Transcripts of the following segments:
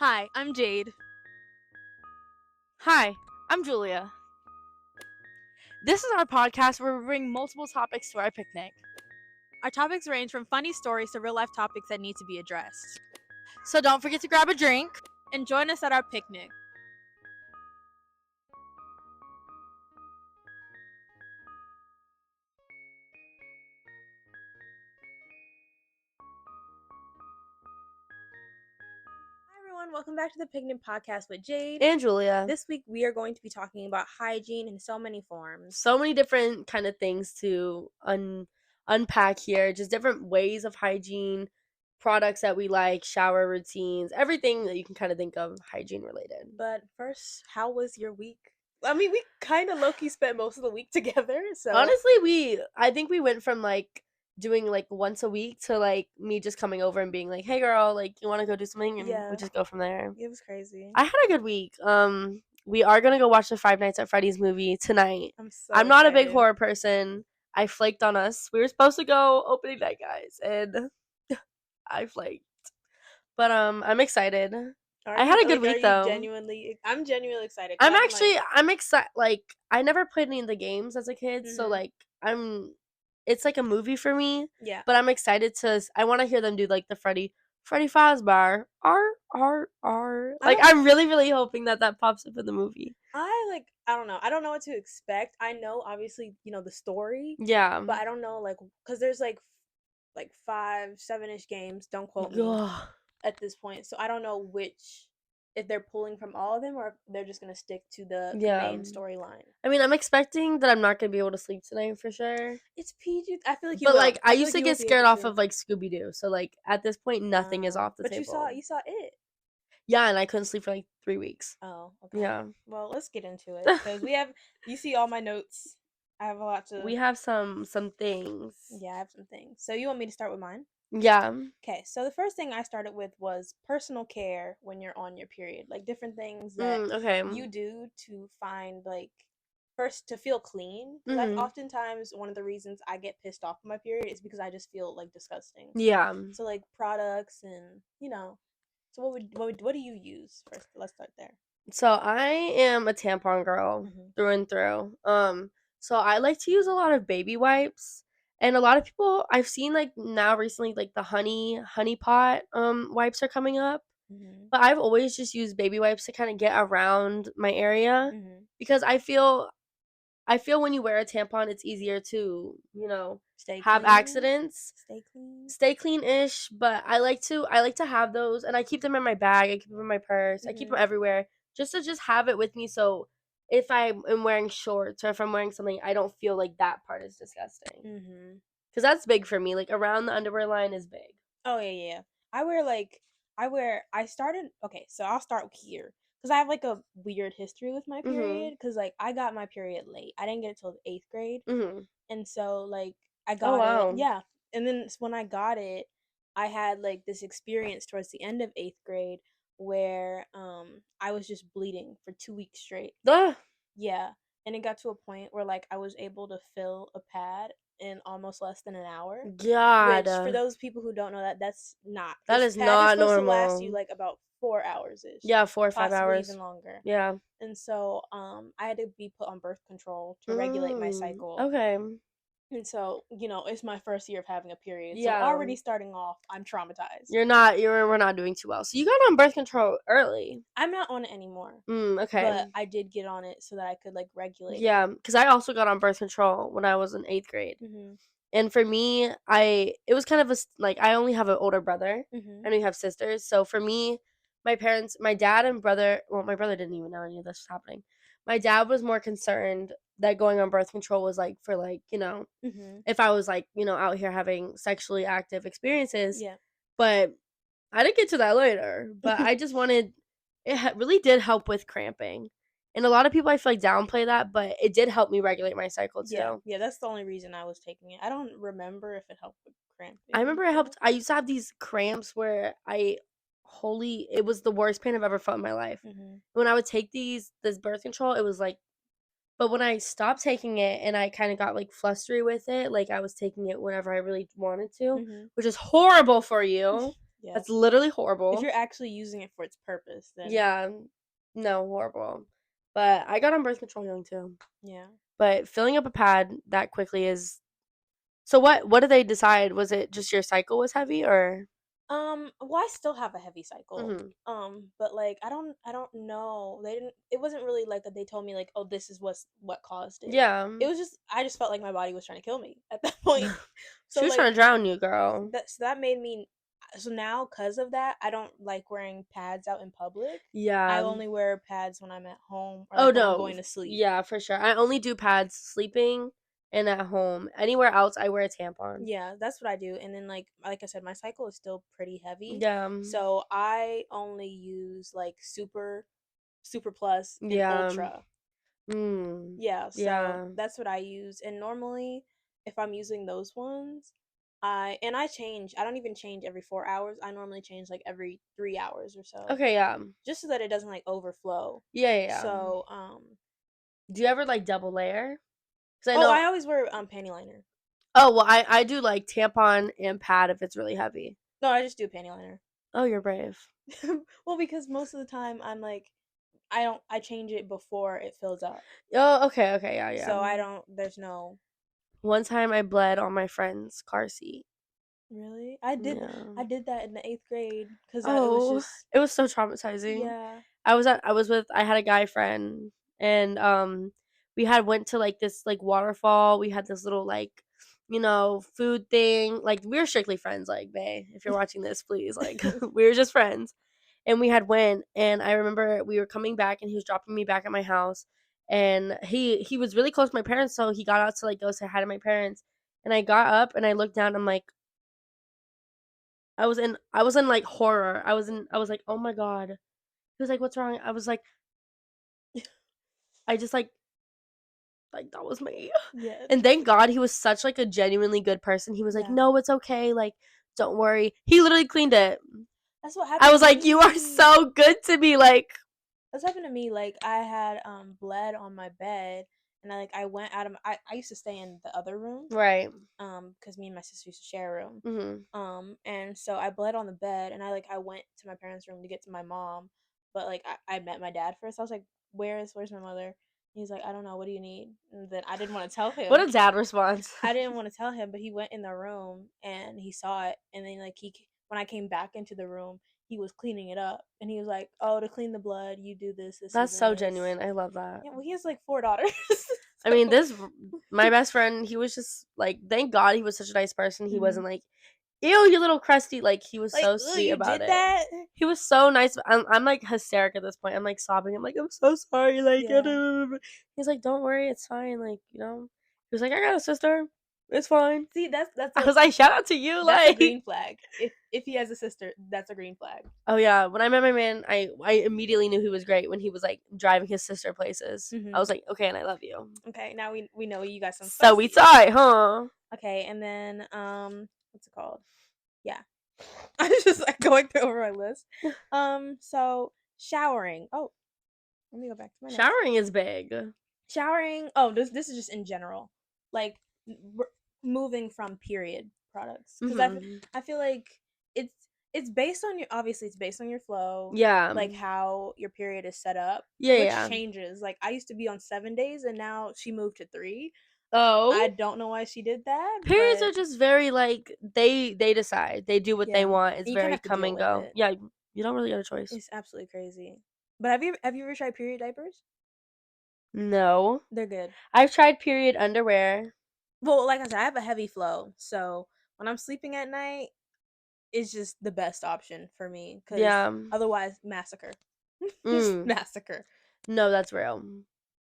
Hi, I'm Jade. Hi, I'm Julia. This is our podcast where we bring multiple topics to our picnic. Our topics range from funny stories to real life topics that need to be addressed. So don't forget to grab a drink. And join us at our picnic. Hi everyone, welcome back to the Picnic Podcast with Jade. And Julia. This week we are going to be talking about hygiene in so many forms. So many different kind of things to unpack here. Just different ways of hygiene, products that we like, shower routines, everything that you can kind of think of hygiene related. But first, how was your week? I mean, we kind of low-key spent most of the week together, so... Honestly, I think we went from doing once a week to me just coming over and being like, hey girl, you want to go do something, and Yeah. we just go from there. It was crazy. I had a good week. We are gonna go watch the Five Nights at Freddy's movie tonight. I'm not a big excited. horror person. I flaked on us. We were supposed to go opening night, guys, and I flaked. But I'm excited. I had a good week though. I'm genuinely excited. I'm excited. I never played any of the games as a kid, so it's like a movie for me. Yeah. But I'm excited I want to hear them do the Freddy Fazbear R. I'm really really hoping that pops up in the movie. I don't know. I don't know what to expect. I know obviously, the story. Yeah. But I don't know cuz there's 5, 7ish games, don't quote me Ugh. at this point. So I don't know if they're pulling from all of them or if they're just going to stick to the main storyline. I mean, I'm expecting that I'm not going to be able to sleep tonight for sure. It's PG. I feel like you But will. I used to get scared off of Scooby-Doo. So at this point nothing is off the table. But you saw it. Yeah, and I couldn't sleep for 3 weeks. Oh, okay. Yeah. Well, let's get into it because you see all my notes. I have a lot to... We have some things. Yeah, I have some things. So you want me to start with mine? Yeah. Okay, so the first thing I started with was personal care when you're on your period. Different things that you do to find, first to feel clean. Because oftentimes one of the reasons I get pissed off on my period is because I just feel, disgusting. Yeah. So, products and, So what do you use first? Let's start there. So I am a tampon girl through and through. So I like to use a lot of baby wipes, and a lot of people I've seen now recently the honey pot wipes are coming up. But I've always just used baby wipes to kind of get around my area because I feel when you wear a tampon it's easier to, have accidents. Stay clean-ish, but I like to have those, and I keep them in my bag, I keep them in my purse, I keep them everywhere just to have it with me, so if I am wearing shorts or if I'm wearing something, I don't feel like that part is disgusting. Because that's big for me. Around the underwear line is big. Oh, yeah. I started... Okay, so I'll start here. Because I have, a weird history with my period. Because, I got my period late. I didn't get it till 8th grade. And so, I got it. Yeah. And then when I got it, I had, this experience towards the end of 8th grade where I was just bleeding for 2 weeks straight. Yeah. And it got to a point where, I was able to fill a pad in almost less than an hour. God. Which, for those people who don't know that's not... That is not normal. To last you, about 4 hours-ish. Yeah, 4 or 5 hours. Even longer. Yeah. And so, I had to be put on birth control to regulate my cycle. Okay. And so, it's my first year of having a period. Yeah. So already starting off, I'm traumatized. We're not doing too well. So you got on birth control early. I'm not on it anymore. Okay. But I did get on it so that I could regulate. Yeah, because I also got on birth control when I was in 8th grade. And for me, it was kind of I only have an older brother and we have sisters. So for me, my parents, my dad and brother, well, my brother didn't even know any of this was happening. My dad was more concerned that going on birth control was for if I was out here having sexually active experiences. Yeah. But I didn't get to that later. But I just wanted, really did help with cramping. And a lot of people I feel downplay that, but it did help me regulate my cycle too. Yeah, that's the only reason I was taking it. I don't remember if it helped with cramping. I remember it helped. I used to have these cramps where it was the worst pain I've ever felt in my life. When I would take this birth control, it was but when I stopped taking it and I kind of got flustery with it, I was taking it whenever I really wanted to, which is horrible for you. Yeah. That's literally horrible. If you're actually using it for its purpose, then yeah, no, horrible. But I got on birth control young too. Yeah. But filling up a pad that quickly is. So what did they decide? Was it just your cycle was heavy or? Well, I still have a heavy cycle. Mm-hmm. But like I don't know. They didn't it wasn't really like that they told me like, "Oh, this is what caused it." Yeah. It was just I just felt like my body was trying to kill me at that point. She So was like trying to drown you, girl. that made me so now cuz of that, I don't like wearing pads out in public. I Yeah. only wear pads when I'm at home or Oh like when I'm no. going to sleep. Yeah, for sure. I only do pads sleeping and at home. Anywhere else I wear a tampon. Yeah, that's what I do. And then like I said, my cycle is still pretty heavy. Yeah. So I only use like super plus and Yeah. ultra. Mm. Yeah, so Yeah. that's what I use. And normally if I'm using those ones, I change. I don't even change every 4 hours. I normally change like every 3 hours or so. Okay, yeah. Just so that it doesn't like overflow. Yeah. So, Do you ever like double layer? Cuz I oh, know. I always wear panty liner. Oh, well I do like tampon and pad if it's really heavy. No, I just do a panty liner. Oh, you're brave. Well, because most of the time I'm like I change it before it fills up. Oh, okay, yeah. So I don't there's no One time I bled on my friend's car seat. Really? Yeah. I did that in the 8th grade cuz it was Oh, just it was so traumatizing. yeah. I had a guy friend and we had went to like this like waterfall. We had this little like food thing. Like we were strictly friends, like bae, if you're watching this, please. Like we were just friends. And we had went and I remember we were coming back and he was dropping me back at my house and he was really close to my parents, so he got out to like go say hi to my parents. And I got up and I looked down, I'm like I was in like horror. I was like, "Oh my god." He was like, "What's wrong?" I was like I just like that was me. Yeah. And thank God he was such like a genuinely good person. He was like, Yeah. "No, it's okay. Like don't worry." He literally cleaned it. That's what happened I to was like, "You are me. so good to me." Like That's happened to me. Like I had bled on my bed and I went out of I used to stay in the other room right. because me and my sister used to share a room. Mhm. And so I bled on the bed and I went to my parents' room to get to my mom, but like I met my dad first. I was like, where's my mother? He's like, I don't know, what do you need? And then I didn't want to tell What him. a dad response. I didn't want to tell him, but he went in the room and he saw it, and then when I came back into the room, he was cleaning it up, and he was like, "Oh, to clean the blood, you do this, this, That's and so this." genuine. I love that. Yeah, well, he has like 4 daughters. I mean, this my best friend, he was just like, thank God he was such a nice person. He wasn't like, ew, you little crusty. Like he was Like, so oh, sweet you about did it. that? He was so nice. I'm like hysteric at this point. I'm like sobbing. I'm like, I'm so sorry. Like, Yeah. he's like, don't worry, it's fine. Like, he was like, I got a sister. It's fine. See, I was like, shout out to you. that's a Like, green flag. If he has a sister, that's a green flag. oh yeah. When I met my man, I immediately knew he was great when he was like driving his sister places. I was like, okay, and I love you. Okay, now we know you got some So we tied, huh? Okay, and then what's it called? Yeah. I was just like going through over my list. So showering. Oh, let me go back to my notes. Showering is big. Showering. Oh, this is just in general, like moving from period products because I feel like it's it's based on your obviously it's based on your flow. Yeah. Like how your period is set up. Yeah, which yeah. changes. Like I used to be on 7 days and now she moved to 3. Oh. I don't know why she did that. Periods but are just very like they decide. They do what they want. It's you kind very of have to come deal and with go. it. Yeah, you don't really got a choice. It's absolutely crazy. But have you ever tried period diapers? No. They're good. I've tried period underwear. Well, like I said, I have a heavy flow, so when I'm sleeping at night, it's just the best option for me because otherwise, massacre. Just massacre. No, that's real.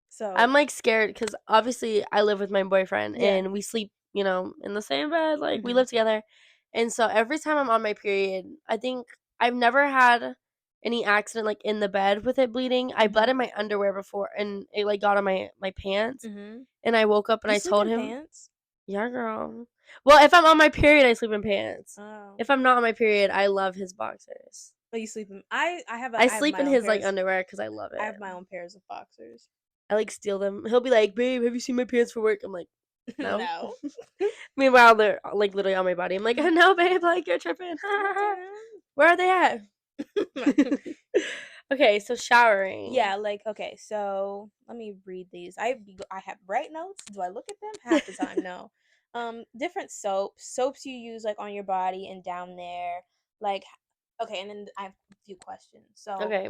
So I'm like scared because obviously I live with my boyfriend and we sleep, in the same bed. Like we live together, and so every time I'm on my period, I think I've never had any accident like in the bed with it bleeding. I bled in my underwear before, and it like got on my pants, and I woke up and you I sleep told in him, pants? "Yeah, girl." Well, if I'm on my period, I sleep in pants. Oh. If I'm not on my period, I love his boxers. But you sleep in I I sleep in his like underwear because I love it. I have my own pairs of boxers. I like steal them. He'll be like, "Babe, have you seen my pants for work?" I'm like, "No." No. Meanwhile, they're like literally on my body. I'm like, "No, babe, like you're tripping." Where are they at? Okay, so showering. Yeah, like, okay, so let me read these. I have write notes. Do I look at them? Half the time, no. Different soaps you use like on your body and down there. Like, okay, and then I have a few questions. So, Okay.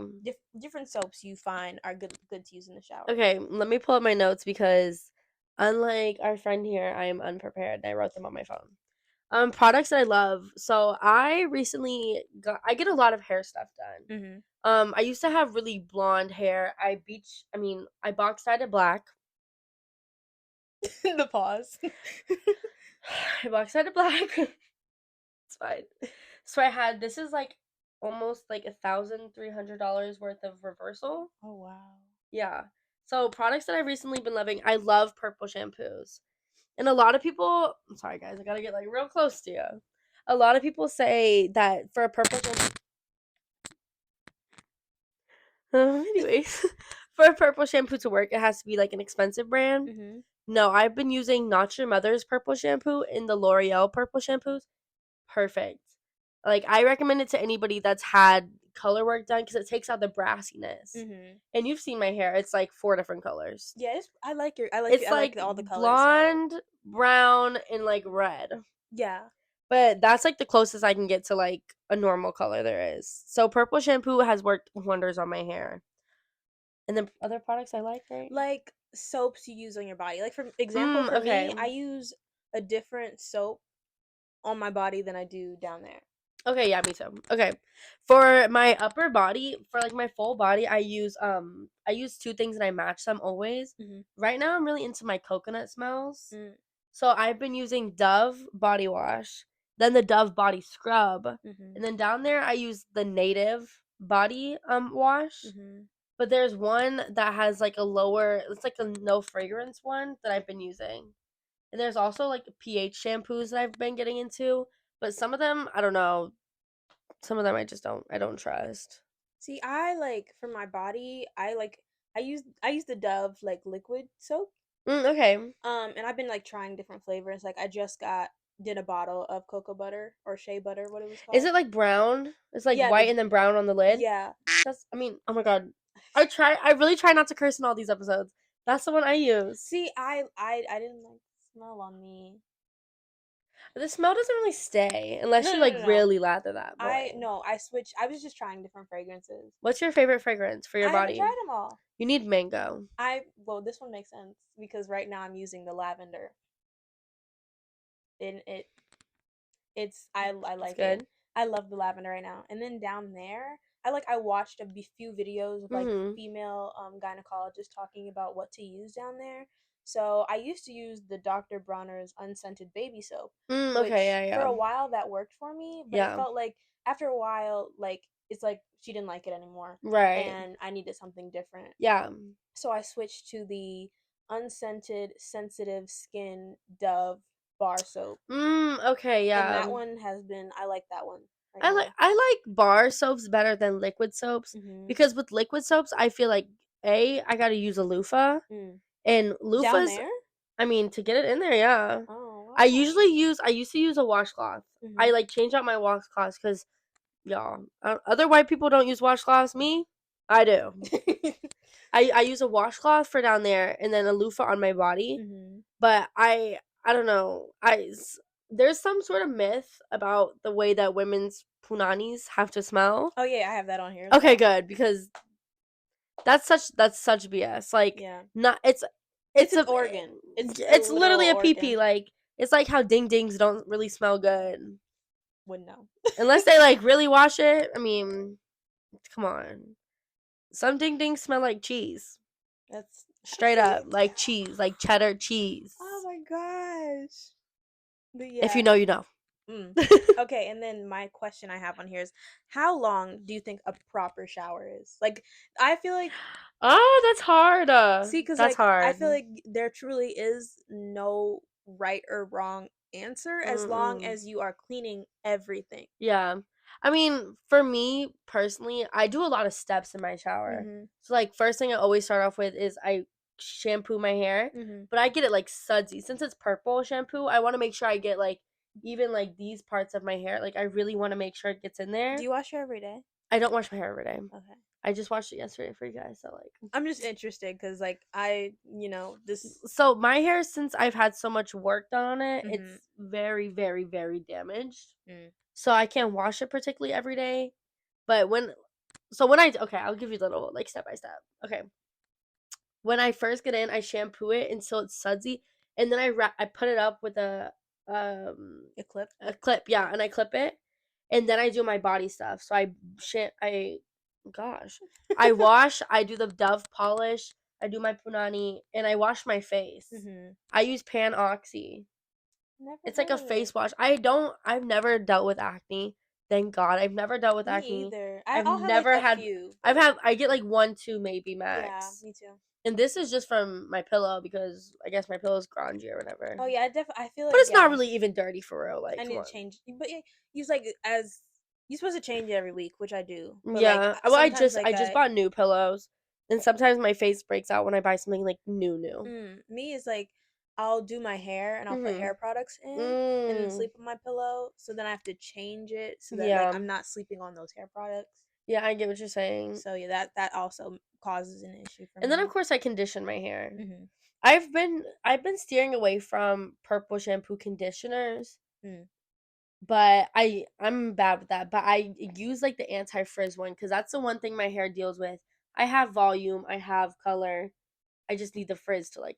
different soaps you find are good to use in the shower. Okay, let me pull up my notes because unlike our friend here, I am unprepared. I wrote them on my phone. Products that I love. So I recently I get a lot of hair stuff done. Mm-hmm. I used to have really blonde hair. I box dyed it black. The pause. I box dyed it black. It's fine. So this is like almost like $1,300 worth of reversal. Oh wow. Yeah. So products that I've recently been loving. I love purple shampoos. And a lot of people, I'm sorry guys, I gotta get like real close to you. A lot of people say that for a purple shampoo. Anyways, for a purple shampoo to work, it has to be like an expensive brand. Mm-hmm. No, I've been using Not Your Mother's purple shampoo in the L'Oreal purple shampoos. Perfect. Like I recommend it to anybody that's had color work done because it takes out the brassiness. Mm-hmm. And you've seen my hair; it's like 4 different colors. Yeah, I like It's I like like all the colors. blonde, So. brown, and like red. Yeah. But that's like the closest I can get to like a normal color there is. So purple shampoo has worked wonders on my hair. And then other products I like, right? Like soaps you use on your body. Like for example, for Okay. me, I use a different soap on my body than I do down there. Okay, yeah, me too. Okay. For my upper body, for like my full body, I use 2 things and I match them always. Mm-hmm. Right now I'm really into my coconut smells. Mm. So I've been using Dove body wash, then the Dove body scrub, Mm-hmm. and then down there I use the Native body wash. Mm-hmm. But there's one that has like it's like a no fragrance one that I've been using. And there's also like pH shampoos that I've been getting into, but some of them, I don't know. Some of them I don't trust. See, I like for my body, I use the Dove like liquid soap. Okay. And I've been like trying different flavors. Like I just did a bottle of cocoa butter or shea butter, what it was Is called. it like brown? It's like Yeah, white and then brown on the lid? yeah. Oh my god. I really try not to curse in all these episodes. That's the one I use. See, I didn't like the smell on me. The smell doesn't really stay unless No, you no, like no, no. really lather that boy. I switched. I was just trying different fragrances. What's your favorite fragrance for your I haven't body? tried them all. You need mango. Well, this one makes sense because right now I'm using the lavender. And I It's like it. good. I love the lavender right now. And then down there, I watched few videos of like Mhm. female gynecologists talking about what to use down there. So I used to use the Dr. Bronner's unscented baby soap, Okay, which yeah, for yeah. a while that worked for me, but it Yeah. felt like after a while, like it's like she didn't like it anymore, Right. and I needed something different. Yeah. So I switched to the unscented sensitive skin Dove bar soap, Okay, and yeah. that one I like that one right I like bar soaps better than liquid soaps now. because with liquid soaps I feel like I got to use a loofah Mm. and Down loofahs there? I mean to get it in there, yeah. Oh I used to use a washcloth. wow. I like change out my washcloths cuz y'all other white people don't use washcloths, me I do. I use a washcloth for down there and then a loofah on my body. But I don't know. There's some sort of myth about the way that women's punanis have to smell. Oh yeah, I have that on here as Okay, well. good because that's such BS. Like Yeah. not It's it's an a organ. It's a it's literal literally a pee pee. organ. Like it's like how ding dings don't really smell good Wouldn't know. unless they like really wash it. I mean, come on. Some ding dings smell like cheese. That's Straight up, like cheese, like cheddar cheese. Oh my gosh. But If you yeah. know, you know. Mm. Okay, and then my question I have on here is how long do you think a proper shower is? Like I feel like Oh, that's hard. see cuz That's like I feel hard. like there truly is no right or wrong answer as long Mm-mm. as you are cleaning everything. Yeah. I mean, for me personally, I do a lot of steps in my shower. Mhm. So like first thing I always start off with is I shampoo my hair, Mhm. but I get it like sudsy. Since it's purple shampoo, I want to make sure I get like even like these parts of my hair. Like I really want to make sure it gets in there. Do you wash your hair every day? I don't wash my hair every day. Okay. I just watched it yesterday for you guys, so like I'm just interested because like this. So my hair, since I've had so much work done on it, it's very, very, very damaged. So I can't wash it particularly every day. But I'll give you a little like step by step. Okay. When I first get in, I shampoo it until it's sudsy, and then I put it up with a clip. A clip, yeah, and I clip it, and then I do my body stuff. So I wash, I do the Dove polish, I do my punani, and I wash my face. I use Pan Oxy. It's like a face wash. I've never dealt with acne. Thank God, I've never dealt with acne. Me either. I've never had. Few, I get like 1, 2 maybe max. Yeah, me too. And this is just from my pillow because I guess my pillow's grungy or whatever. Oh yeah, I feel like. But it's not really even dirty for real. Like I need to change, but yeah, use like as you're supposed to change it every week, which I do. But yeah, well, I just bought new pillows, and sometimes my face breaks out when I buy something like new. Me is like I'll do my hair and I'll put hair products in and then sleep on my pillow. So then I have to change it so that like I'm not sleeping on those hair products. Yeah, I get what you're saying. So yeah, that also causes an issue for me. And then of course I condition my hair. I've been steering away from purple shampoo conditioners. But I'm bad with that. But I use like the anti-frizz one because that's the one thing my hair deals with. I have volume, I have color. I just need the frizz to like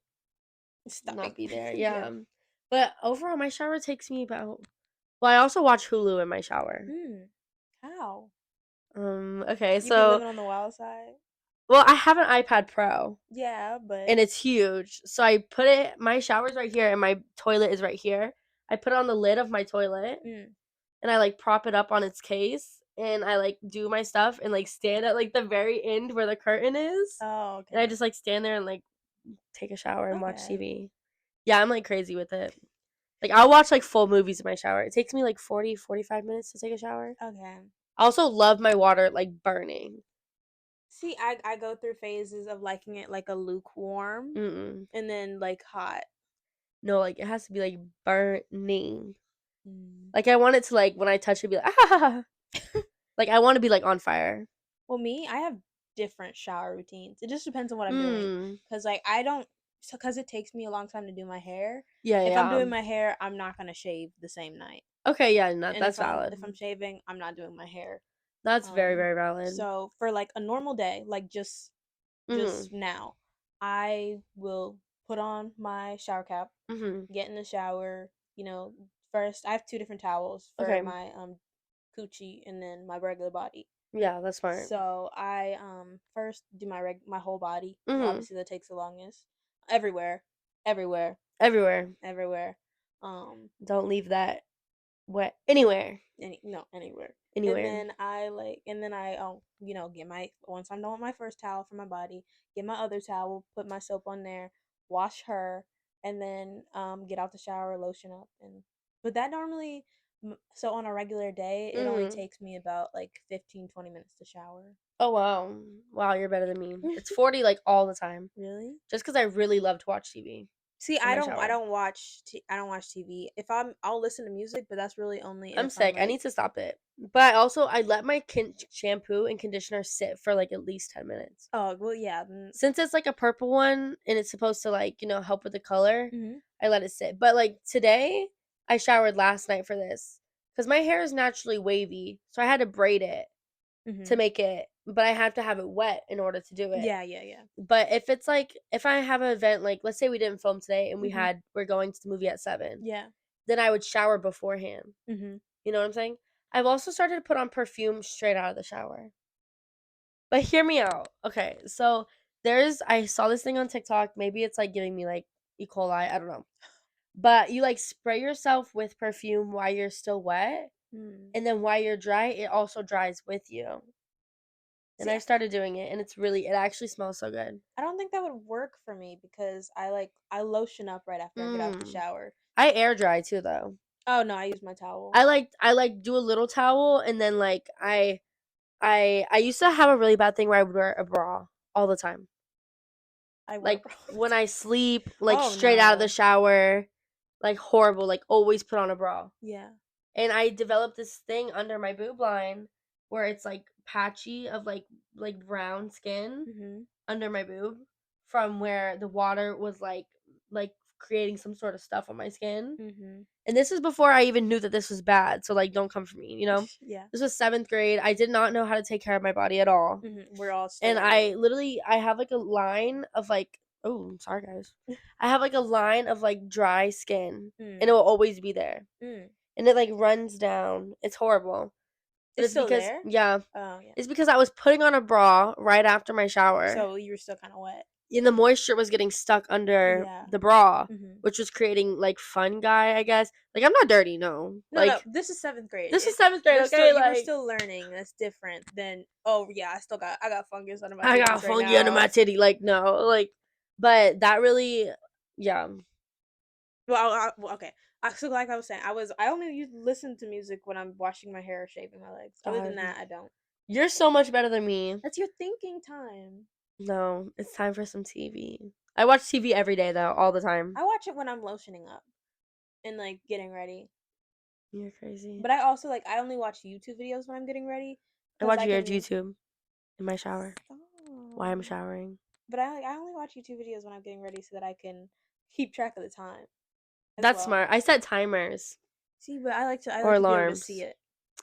not be there. Yeah. But overall, my shower takes me about. Well, I also watch Hulu in my shower. How? Okay, so. You be living on the wild side? Well, I have an iPad Pro. Yeah, but. And it's huge. So I put it. My shower's right here, and my toilet is right here. I put it on the lid of my toilet, and I like prop it up on its case, and I like do my stuff and like stand at like the very end where the curtain is. Oh, okay. And I just like stand there and like take a shower and watch TV. Yeah, I'm like crazy with it. Like I'll watch like full movies in my shower. It takes me like 40-45 minutes to take a shower. Okay. I also love my water like burning. See, I go through phases of liking it like a lukewarm and then like hot. No, like it has to be like burning. Like I want it to like when I touch it be like ah. Like I want to be like on fire. Well, me, I have different shower routines. It just depends on what I'm doing. Cause like I don't, cause it takes me a long time to do my hair. Yeah, if I'm doing my hair, I'm not gonna shave the same night. Okay, yeah, that's valid. If I'm shaving, I'm not doing my hair. That's very, very valid. So for like a normal day, like just now, I will put on my shower cap, get in the shower. First I have 2 different towels for my coochie and then my regular body. Yeah, that's smart. So I first do my whole body. Obviously that takes the longest. Everywhere. Anywhere. Don't leave that wet anywhere. Anywhere. And then I get my, once I'm done with my first towel for my body, get my other towel, put my soap on there, wash her, and then get out the shower, lotion up, but that normally, so on a regular day, it only takes me about like 15-20 minutes to shower. Oh wow, you're better than me. It's 40 like all the time. Really? Just because I really love to watch TV. See, I don't watch TV. I'll listen to music, but that's really only. I'm sick. I need to stop it. But I let my shampoo and conditioner sit for like at least 10 minutes. Oh well, yeah. Since it's like a purple one and it's supposed to like help with the color, I let it sit. But like today, I showered last night for this because my hair is naturally wavy, so I had to braid it to make it. But I have to have it wet in order to do it. Yeah. But if I have an event, like let's say we didn't film today and we're going to the movie at 7. Yeah. Then I would shower beforehand. You know what I'm saying? I've also started to put on perfume straight out of the shower. But hear me out. Okay, so I saw this thing on TikTok. Maybe it's like giving me like E. coli. I don't know. But you like spray yourself with perfume while you're still wet. And then while you're dry, it also dries with you. And I started doing it, and it actually smells so good. I don't think that would work for me because I lotion up right after I get out of the shower. I air dry too, though. Oh no, I use my towel. I do a little towel, and then like I used to have a really bad thing where I would wear a bra all the time. When I sleep, like straight out of the shower, like horrible, like always put on a bra. Yeah. And I developed this thing under my boob line where it's like patchy of like brown skin under my boob from where the water was like creating some sort of stuff on my skin. And this is before I even knew that this was bad. So like, don't come for me, you know? Yeah. This was 7th grade. I did not know how to take care of my body at all. We're all still and learning. I have like a line of like, oh, sorry guys. I have like a line of like dry skin and it will always be there. And it like runs down. It's horrible. But it's still because there? yeah. Oh yeah. It's because I was putting on a bra right after my shower. So you were still kind of wet. And the moisture was getting stuck under the bra, which was creating like fungi, I guess. Like, I'm not dirty, no. No, this is 7th grade. This is 7th grade, okay? You were still learning. That's different than, oh yeah, I got fungus under my titties. I got fungi under my titty. Like, no, like, but that really, yeah. Well, okay. So like I was saying, I only listen to music when I'm washing my hair or shaving my legs. Other than that, I don't. You're so much better than me. That's your thinking time. No, it's time for some TV. I watch TV every day though, all the time. I watch it when I'm lotioning up and like getting ready. You're crazy. But I also I only watch YouTube videos when I'm getting ready. I watch your YouTube in my shower. While I'm showering. But I only watch YouTube videos when I'm getting ready so that I can keep track of the time. That's smart. I set timers. See, but I like to alarms. be able to see it.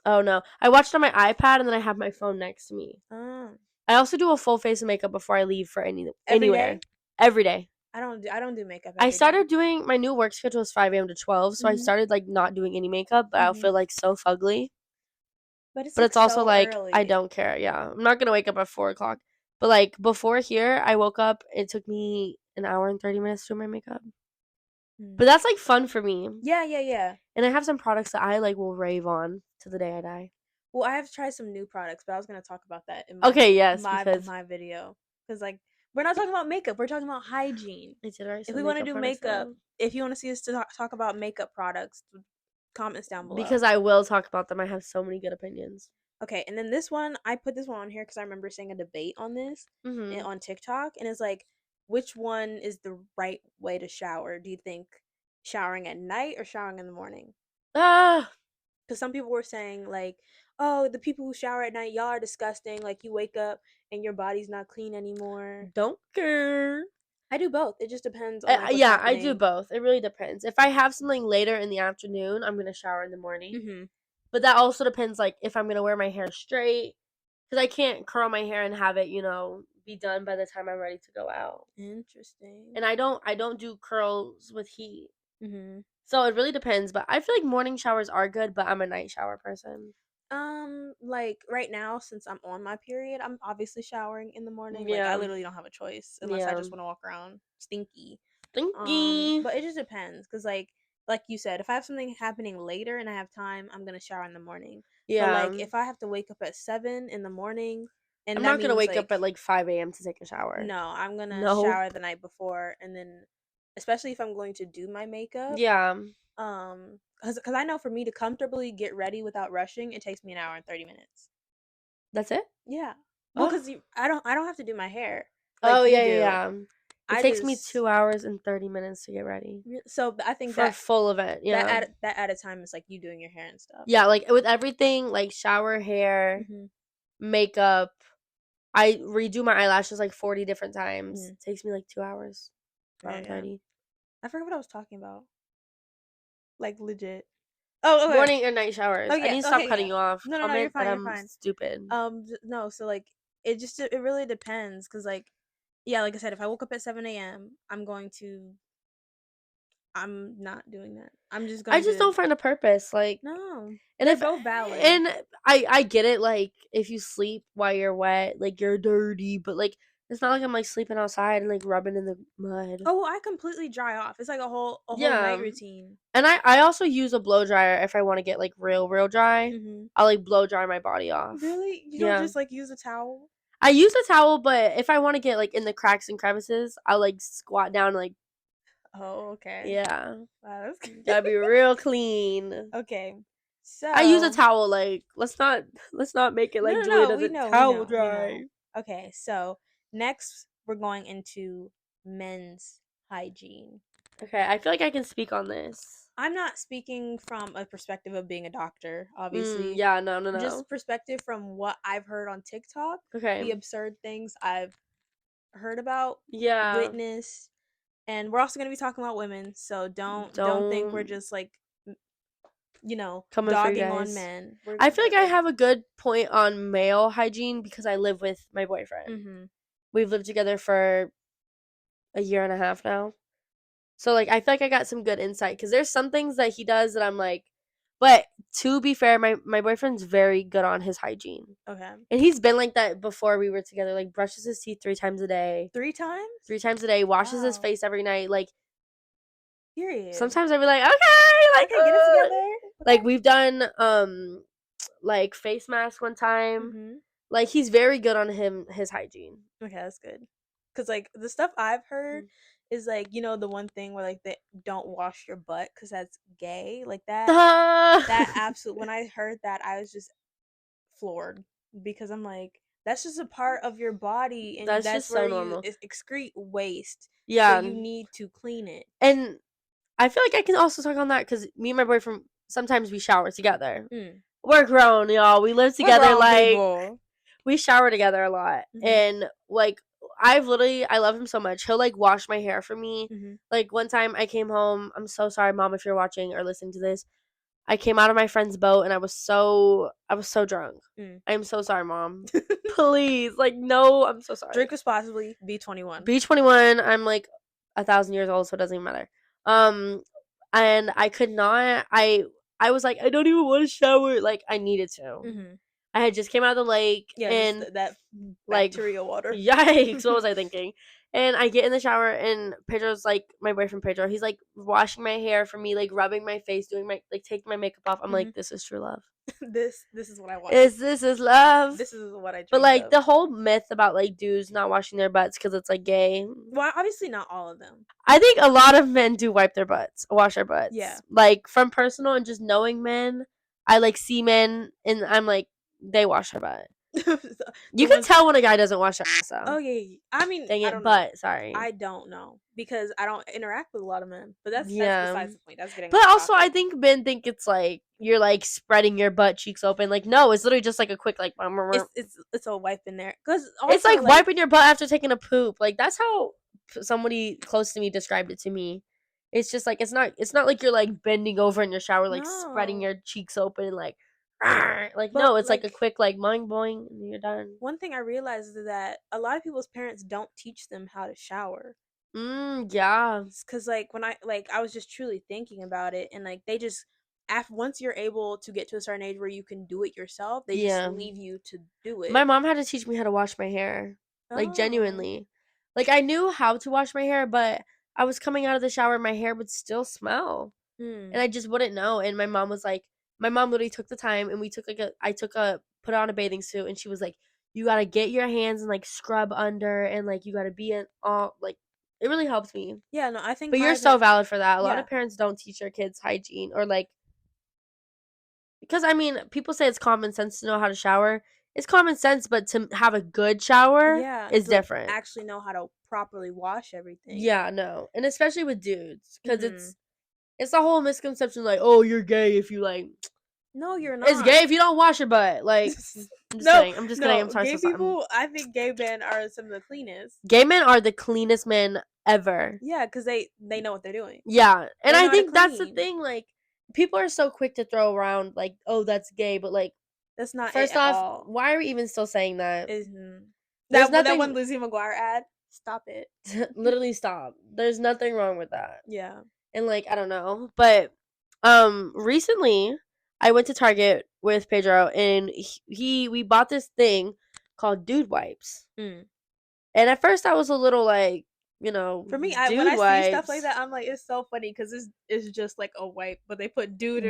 Oh no, I watched on my iPad and then I have my phone next to me. I also do a full face of makeup before I leave for anywhere. Every day. I don't do makeup. I started doing my new work schedule is 5 a.m. to 12, so I started like not doing any makeup, but I'll feel like so fugly. But it's also so like early. I don't care. Yeah, I'm not gonna wake up at 4 o'clock. But like before here, I woke up. It took me an hour and 30 minutes to do my makeup. But that's like fun for me. Yeah. And I have some products that I like will rave on to the day I die. Well, I have tried some new products, but I was gonna talk about that in my video because like we're not talking about makeup. We're talking about hygiene. If we want to do makeup, if you want to see us to talk about makeup products, comments down below. Because I will talk about them. I have so many good opinions. Okay, and then this one, I put this one on here because I remember seeing a debate on this on TikTok, and it's like, which one is the right way to shower? Do you think showering at night or showering in the morning? Because some people were saying like, oh, the people who shower at night, y'all are disgusting. Like you wake up and your body's not clean anymore. Don't care. I do both. It just depends on what's happening. I do both. It really depends. If I have something later in the afternoon, I'm gonna shower in the morning. But that also depends, like if I'm gonna wear my hair straight, because I can't curl my hair and have it, be done by the time I'm ready to go out. Interesting. And I don't do curls with heat. So it really depends. But I feel like morning showers are good, but I'm a night shower person. Like right now, since I'm on my period, I'm obviously showering in the morning. Yeah. Like I literally don't have a choice unless I just want to walk around stinky. But it just depends, because like you said, if I have something happening later and I have time, I'm gonna shower in the morning. Yeah. But like if I have to wake up at 7 in the morning, and I'm not gonna wake up at like 5 a.m. to take a shower. No, I'm gonna shower the night before, and then especially if I'm going to do my makeup. Yeah. Because I know for me to comfortably get ready without rushing, it takes me an hour and 30 minutes. That's it? Yeah. Well, because I don't have to do my hair. Like yeah. It takes me 2 hours and 30 minutes to get ready. So I think for a full event, yeah. That added time is like you doing your hair and stuff. Yeah, like with everything, like shower, hair, makeup. I redo my eyelashes like 40 different times. It takes me like 2 hours. Around 30. I forgot what I was talking about. Like legit. Oh, okay. Morning or night showers. I need to stop cutting you off. No, you're fine. You're fine. Stupid. No. So like, it really depends, because like, yeah, like I said, if I woke up at 7 a.m., I'm not doing that. I'm just going. I just don't find a purpose. Like no, and they're both valid. And I get it. Like if you sleep while you're wet, like you're dirty, but like. It's not like I'm like sleeping outside and like rubbing in the mud. Oh, I completely dry off. It's like a whole night routine. And I also use a blow dryer if I want to get like real dry. I'll like blow dry my body off. Really? You don't just like use a towel? I use a towel, but if I want to get like in the cracks and crevices, I'll like squat down and like. Oh, okay. Yeah. Wow, that's good. Gotta be real clean. Okay. So I use a towel. Like let's not make it like Julie doesn't towel dry. Okay, so next we're going into men's hygiene. Okay, I feel like I can speak on this. I'm not speaking from a perspective of being a doctor, obviously. Yeah, no. Just perspective from what I've heard on TikTok. Okay. The absurd things I've heard about, witnessed. and we're also going to be talking about women, so don't think we're just like, coming for you dogging on guys. men. I feel like I have a good point on male hygiene because I live with my boyfriend. Mm-hmm. We've lived together for a year and a half now. So, like, I feel like I got some good insight because there's some things that he does that I'm like, but to be fair, my boyfriend's very good on his hygiene. Okay. And he's been like that before we were together. Like, brushes his teeth 3 times a day. 3 times? 3 times a day. Washes his Wow. face every night. Like, period. Sometimes I'd be like, okay, like, get it together. Like, we've done, like, face mask one time. Mm-hmm. Like, he's very good on his hygiene. Okay, that's good. Because, like, the stuff I've heard is, like, the one thing where, like, they don't wash your butt because that's gay. Like, that absolute, when I heard that, I was just floored because I'm like, that's just a part of your body, and That's that's just where so normal. you excrete waste. Yeah. So you need to clean it. And I feel like I can also talk on that because me and my boyfriend, sometimes we shower together. We're grown, y'all. We live together, like, people. We shower together a lot. Mm-hmm. And, like, I love him so much. He'll, like, wash my hair for me. Mm-hmm. Like, one time I came home. I'm so sorry, Mom, if you're watching or listening to this. I came out of my friend's boat and I was so drunk. I'm so sorry, Mom. Please. Like, no, I'm so sorry. Drink responsibly. Be 21. Be 21. I'm, like, 1,000 years old, so it doesn't even matter. And I could not. I was like, I don't even want to shower. Like, I needed to. Mm-hmm. I had just came out of the lake. Yeah, and that bacteria water. Yikes, what was I thinking? And I get in the shower and Pedro's like, my boyfriend Pedro, he's like washing my hair for me, like rubbing my face, doing my, like, taking my makeup off. I'm like, this is true love. this is what I want. This is love. This is what I dream. But, like, the whole myth about, like, dudes not washing their butts because it's, like, gay. Well, obviously not all of them. I think a lot of men do wash their butts. Yeah. Like, from personal and just knowing men, I, like, see men and I'm like, they wash their butt. You can tell when a guy doesn't wash their ass out. Oh, yeah. I mean, dang it, but sorry. I don't know because I don't interact with a lot of men. But that's besides the point. That's getting. But also, I think men think it's like you're like spreading your butt cheeks open. Like, no, it's literally just like a quick like. It's a wipe in there because it's like wiping your butt after taking a poop. Like, that's how somebody close to me described it to me. It's just like it's not like you're like bending over in your shower, like spreading your cheeks open and like. Like, but, no, it's like a quick like boing boing and you're done. One thing I realized is that a lot of people's parents don't teach them how to shower. Yeah. Because like when I was just truly thinking about it, and like they just once you're able to get to a certain age where you can do it yourself, they just leave you to do it. My mom had to teach me how to wash my hair, like genuinely. Like, I knew how to wash my hair, but I was coming out of the shower, my hair would still smell, and I just wouldn't know. And my mom was like. My mom literally took the time and we took put on a bathing suit and she was like, you gotta get your hands and like scrub under and like you gotta be in all like it really helps me. Yeah, no, I think. But you're so valid for that. A lot of parents don't teach their kids hygiene or like because I mean people say it's common sense to know how to shower. It's common sense, but to have a good shower is different. Like, actually know how to properly wash everything. Yeah, no, and especially with dudes because it's the whole misconception like, oh, you're gay if you like. No, you're not. It's gay if you don't wash your butt. Like, I'm just kidding. I'm just kidding. I'm sorry. Gay people, I think gay men are some of the cleanest. Gay men are the cleanest men ever. Yeah, because they know what they're doing. Yeah, and I think that's the thing. Like, people are so quick to throw around like, oh, that's gay, but like, that's not. First off, why are we even still saying that? That one Lizzie McGuire ad. Stop it. Literally stop. There's nothing wrong with that. Yeah. And like, I don't know, but recently I went to Target with Pedro and we bought this thing called dude wipes. And at first I was a little like, you know, for me, when I see stuff like that, I'm like, it's so funny because it's just like a wipe, but they put dude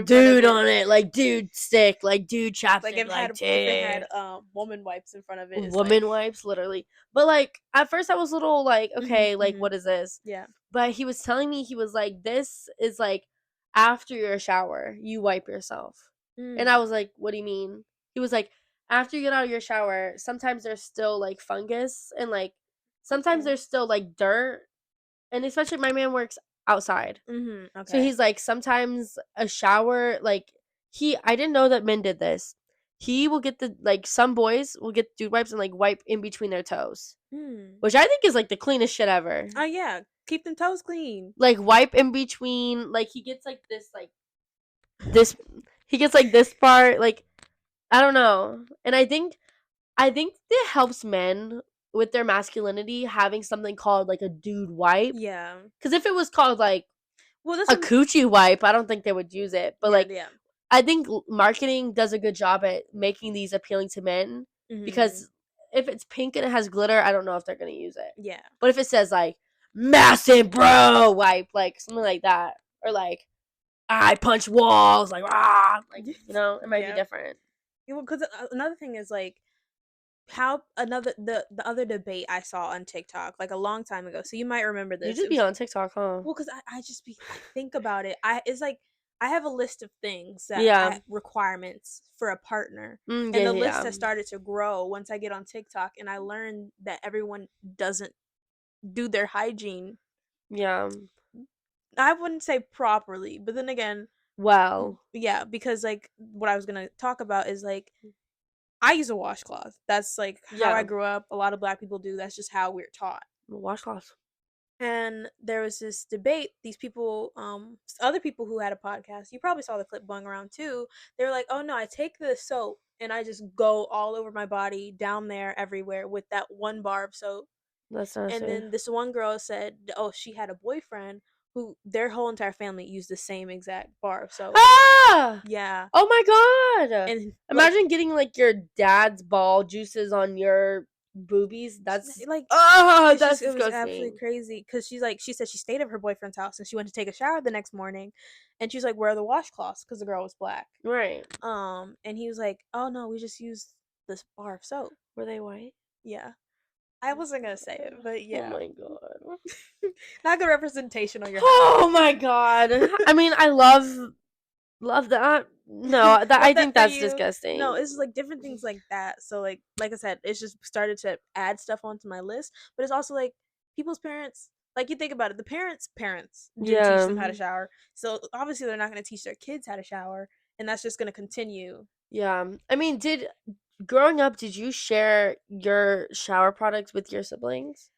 on it, like dude stick, like dude chapstick, like if it had woman wipes in front of it. Woman wipes, literally. But like at first I was a little like, okay, like what is this? Yeah. But he was telling me, he was like, this is like after your shower, you wipe yourself. And I was like, what do you mean? He was like, after you get out of your shower, sometimes there's still like fungus and like sometimes there's still like dirt. And especially my man works outside. Okay. So he's like, sometimes a shower, like, I didn't know that men did this. He will get some boys will get dude wipes and like wipe in between their toes, which I think is like the cleanest shit ever. Oh yeah, keep them toes clean. Like wipe in between, like he gets like this, he gets like this part, like, I don't know. And I think it helps men with their masculinity having something called like a dude wipe. Yeah. Because if it was called like a some coochie wipe, I don't think they would use it. But yeah, like, yeah. I think marketing does a good job at making these appealing to men. Because if it's pink and it has glitter, I don't know if they're gonna use it. Yeah. But if it says like massive bro wipe, like something like that, or like I punch walls, like like, you know, it might be different. Yeah, well, because another thing is like how the other debate I saw on TikTok like a long time ago. So you might remember this. You just be on TikTok, huh? Well, because I think about it. It's like I have a list of things that requirements for a partner, and the list has started to grow once I get on TikTok, and I learned that everyone doesn't do their hygiene. Yeah. I wouldn't say properly, but then again, well, yeah, because like what I was gonna talk about is like I use a washcloth. That's like how I grew up. A lot of Black people do. That's just how we're taught. Washcloth. And there was this debate. These people, other people who had a podcast, you probably saw the clip going around too. They were like, "Oh no, I take the soap and I just go all over my body, down there, everywhere with that one bar of soap." That's not And then this one girl said, "Oh, she had a boyfriend who their whole entire family used the same exact bar of soap." Ah! Yeah. Oh my god! And imagine getting like your dad's ball juices on your boobies. That's like, that's it was disgusting. absolutely crazy because she said she stayed at her boyfriend's house and she went to take a shower the next morning, and she's like, "Where are the washcloths?" Because the girl was Black, right? And he was like, "Oh no, we just used this bar of soap." Were they white? Yeah, I wasn't gonna say it, but yeah. Oh my god, not good representation on your. Oh my god. I mean, I love that. No, that I think that's disgusting. No, it's like different things like that. So like I said, it's just started to add stuff onto my list. But it's also like people's parents. Like you think about it, the parents' didn't teach them how to shower. So obviously they're not going to teach their kids how to shower, and that's just going to continue. Yeah, I mean, growing up, did you share your shower products with your siblings?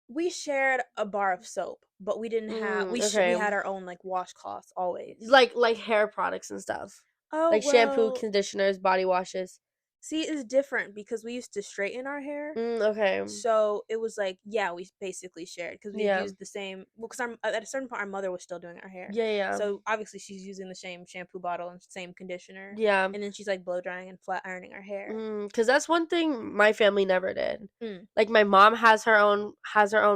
We shared a bar of soap, but we didn't have we had our own like washcloths always. Like hair products and stuff. Oh, like shampoo, conditioners, body washes. See, it's different because we used to straighten our hair. Okay. So it was like, yeah, we basically shared because we used the same. Well, because at a certain point, our mother was still doing our hair. Yeah. So obviously, she's using the same shampoo bottle and same conditioner. Yeah. And then she's like blow drying and flat ironing our hair. Because that's one thing my family never did. Like my mom has her own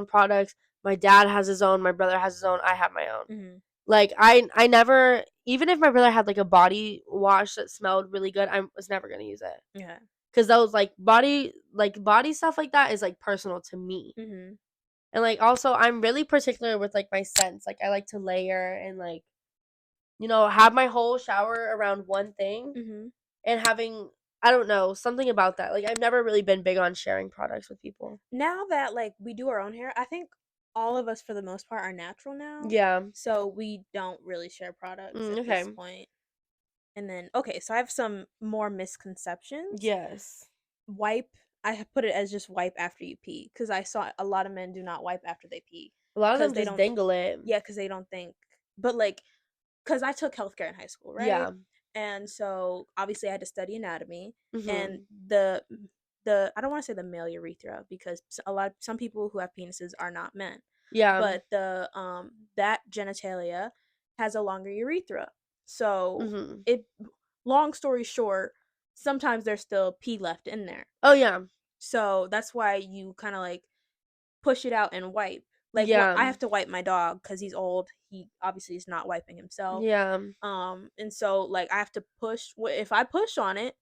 products. My dad has his own. My brother has his own. I have my own. Like I never, even if my brother had like a body wash that smelled really good, I was never gonna use it. Yeah. Because those like body stuff like that is like personal to me. And like also I'm really particular with like my scents. Like I like to layer and like, you know, have my whole shower around one thing. And having, I don't know, something about that. Like I've never really been big on sharing products with people. Now that like we do our own hair, I think all of us for the most part are natural now. Yeah. So we don't really share products at this point. And then okay, so I have some more misconceptions. Yes. Wipe. I have put it as just wipe after you pee because I saw a lot of men do not wipe after they pee. A lot of them just dangle it. Yeah, because they don't think. But like, because I took healthcare in high school, right? Yeah. And so obviously I had to study anatomy, and the I don't want to say the male urethra because some people who have penises are not men. Yeah. But the that genitalia has a longer urethra. So long story short, sometimes there's still pee left in there. Oh yeah. So that's why you kind of like push it out and wipe. Like I have to wipe my dog because he's old. He obviously is not wiping himself. Yeah. And so like I have to push. If I push on it,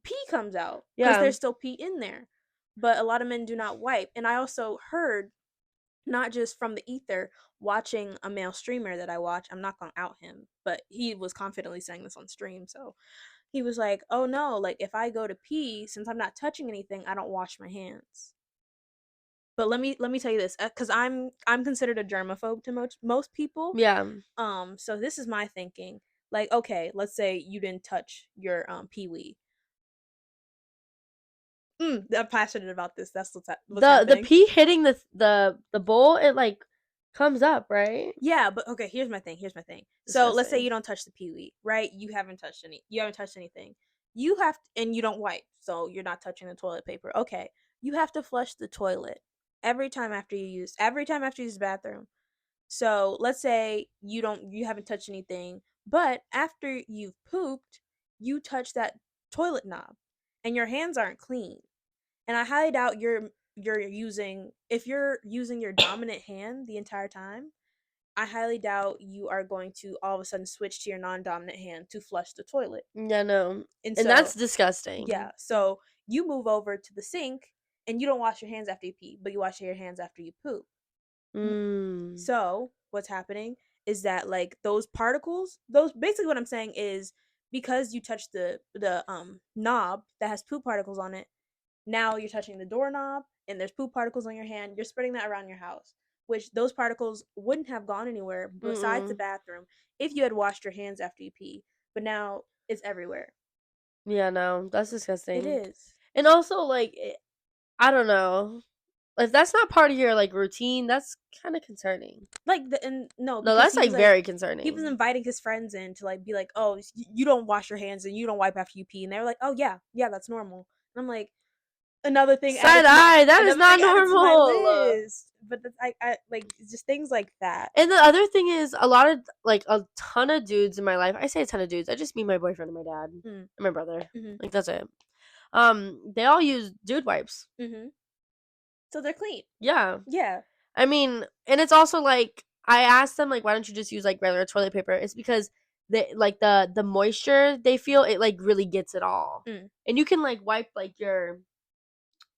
pee comes out because there's still pee in there. But a lot of men do not wipe. And I also heard, not just from the ether, watching a male streamer that I watch. I'm not gonna out him, but he was confidently saying this on stream. So he was like, "Oh no, like if I go to pee, since I'm not touching anything, I don't wash my hands." But let me tell you this, because I'm considered a germaphobe to most people. Yeah. So this is my thinking. Like, okay, let's say you didn't touch your pee-wee. I'm passionate about this. That's what's happening. The pee hitting the bowl, it like comes up, right? Yeah, but okay, here's my thing. So let's say you don't touch the pee-wee, right? You haven't touched anything. You have to, and you don't wipe, so you're not touching the toilet paper. Okay. You have to flush the toilet every time after you use the bathroom. So let's say you haven't touched anything, but after you've pooped, you touch that toilet knob and your hands aren't clean. And I highly doubt if you're using your dominant hand the entire time, I highly doubt you are going to all of a sudden switch to your non-dominant hand to flush the toilet. Yeah, no. And so, that's disgusting. Yeah. So you move over to the sink and you don't wash your hands after you pee, but you wash your hands after you poop. So what's happening is that like those particles, those basically what I'm saying is because you touch the knob that has poop particles on it, now you're touching the doorknob and there's poop particles on your hand. You're spreading that around your house, which those particles wouldn't have gone anywhere besides the bathroom if you had washed your hands after you pee. But now it's everywhere. Yeah, no, that's disgusting. It is. And also, like, I don't know. If that's not part of your like routine, that's kind of concerning. Like no, that's like very concerning. He was inviting his friends in to like be like, oh, you don't wash your hands and you don't wipe after you pee, and they were like, oh yeah, that's normal. And I'm like, another thing side eye, that is not normal. But that's, I like just things like that. And the other thing is a lot of like a ton of dudes in my life. I say a ton of dudes. I just mean my boyfriend and my dad and my brother. Like that's it. They all use dude wipes. So they're clean. Yeah. Yeah. I mean, and it's also like I asked them like, why don't you just use like regular toilet paper? It's because the moisture they feel it like really gets it all, and you can like wipe like your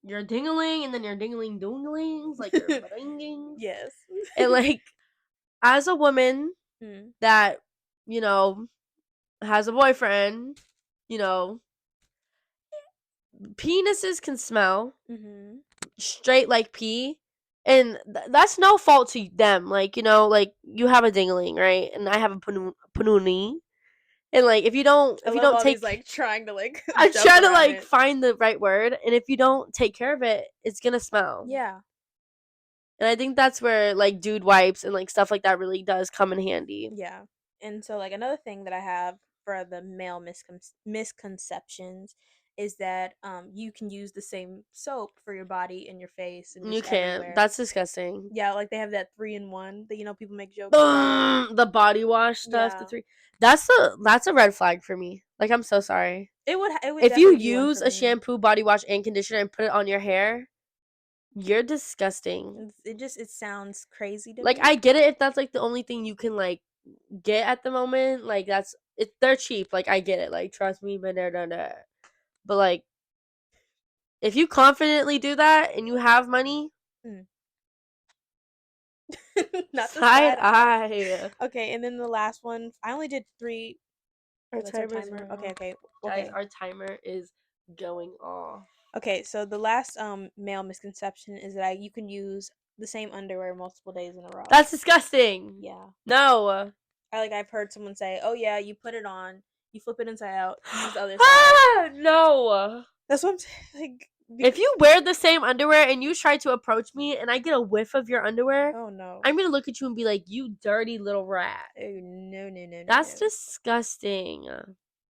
dingling and then your dingling doonglings, like your bringings. Yes. And like as a woman that has a boyfriend, penises can smell straight like pee, and that's no fault to them. Like like you have a dingling, right, and I have a panuni, and like if you don't take these, like trying to like I'm trying to like find the right word, and if you don't take care of it, it's gonna smell. Yeah. And I think that's where like dude wipes and like stuff like that really does come in handy. Yeah. And so like another thing that I have for the male misconceptions is that you can use the same soap for your body and your face and you can't everywhere. That's disgusting. Yeah, like they have that 3-in-1 that people make jokes about. The body wash stuff. Yeah. The 3 that's a red flag for me. Like I'm so sorry. It would if you use a shampoo, body wash, and conditioner and put it on your hair, you're disgusting. It sounds crazy to me. Like I get it if that's like the only thing you can like get at the moment. Like they're cheap. Like I get it. Like trust me, but but like if you confidently do that and you have money, not the side eye. Okay, and then the last one, I only did 3. Our timer. Okay. Guys, our timer is going off. Okay, so the last male misconception is that you can use the same underwear multiple days in a row. That's disgusting. Yeah. No. I've heard someone say, "Oh yeah, you put it on, you flip it inside out, use the other side." No. That's what I'm saying. Like, if you wear the same underwear and you try to approach me and I get a whiff of your underwear, oh no, I'm gonna look at you and be like, "You dirty little rat." Oh no. That's disgusting.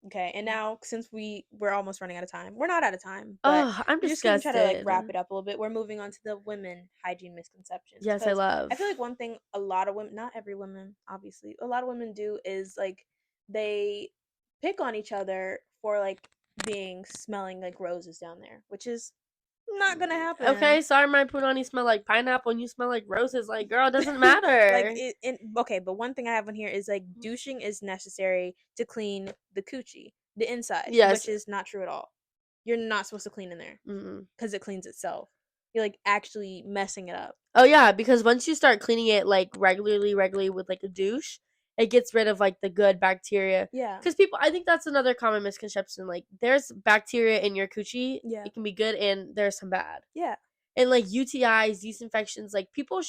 Okay, and now since we're almost running out of time, we're not out of time. But I'm just gonna try to like wrap it up a little bit. We're moving on to the women hygiene misconceptions. Yes, I love. I feel like one thing a lot of women, not every woman, obviously, a lot of women do is like they pick on each other for like smelling like roses down there, which is not gonna happen. Okay, sorry, my punani smell like pineapple and you smell like roses. Like, girl, it doesn't matter. Okay, but one thing I have on here is like douching is necessary to clean the coochie, the inside. Yes, which is not true at all. You're not supposed to clean in there because it cleans itself. You're like actually messing it up. Oh yeah, because once you start cleaning it like regularly with like a douche, it gets rid of like the good bacteria. Yeah. Because I think that's another common misconception. Like there's bacteria in your coochie. Yeah. It can be good and there's some bad. Yeah. and like UTIs, yeast infections, like people.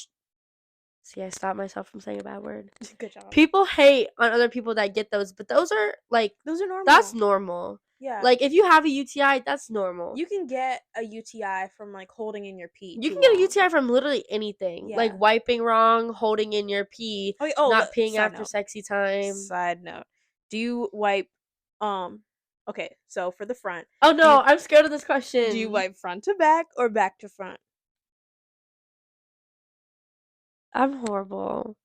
See, I stopped myself from saying a bad word. Good job. People hate on other people that get those, but those are normal. That's normal. Yeah. Like if you have a UTI, that's normal. You can get a UTI from like holding in your pee. You can get a UTI from literally anything. Yeah. Like wiping wrong, holding in your pee, not peeing after sexy time. Side note. Do you wipe okay, so for the front. Oh no, I'm scared of this question. Do you wipe front to back or back to front? I'm horrible.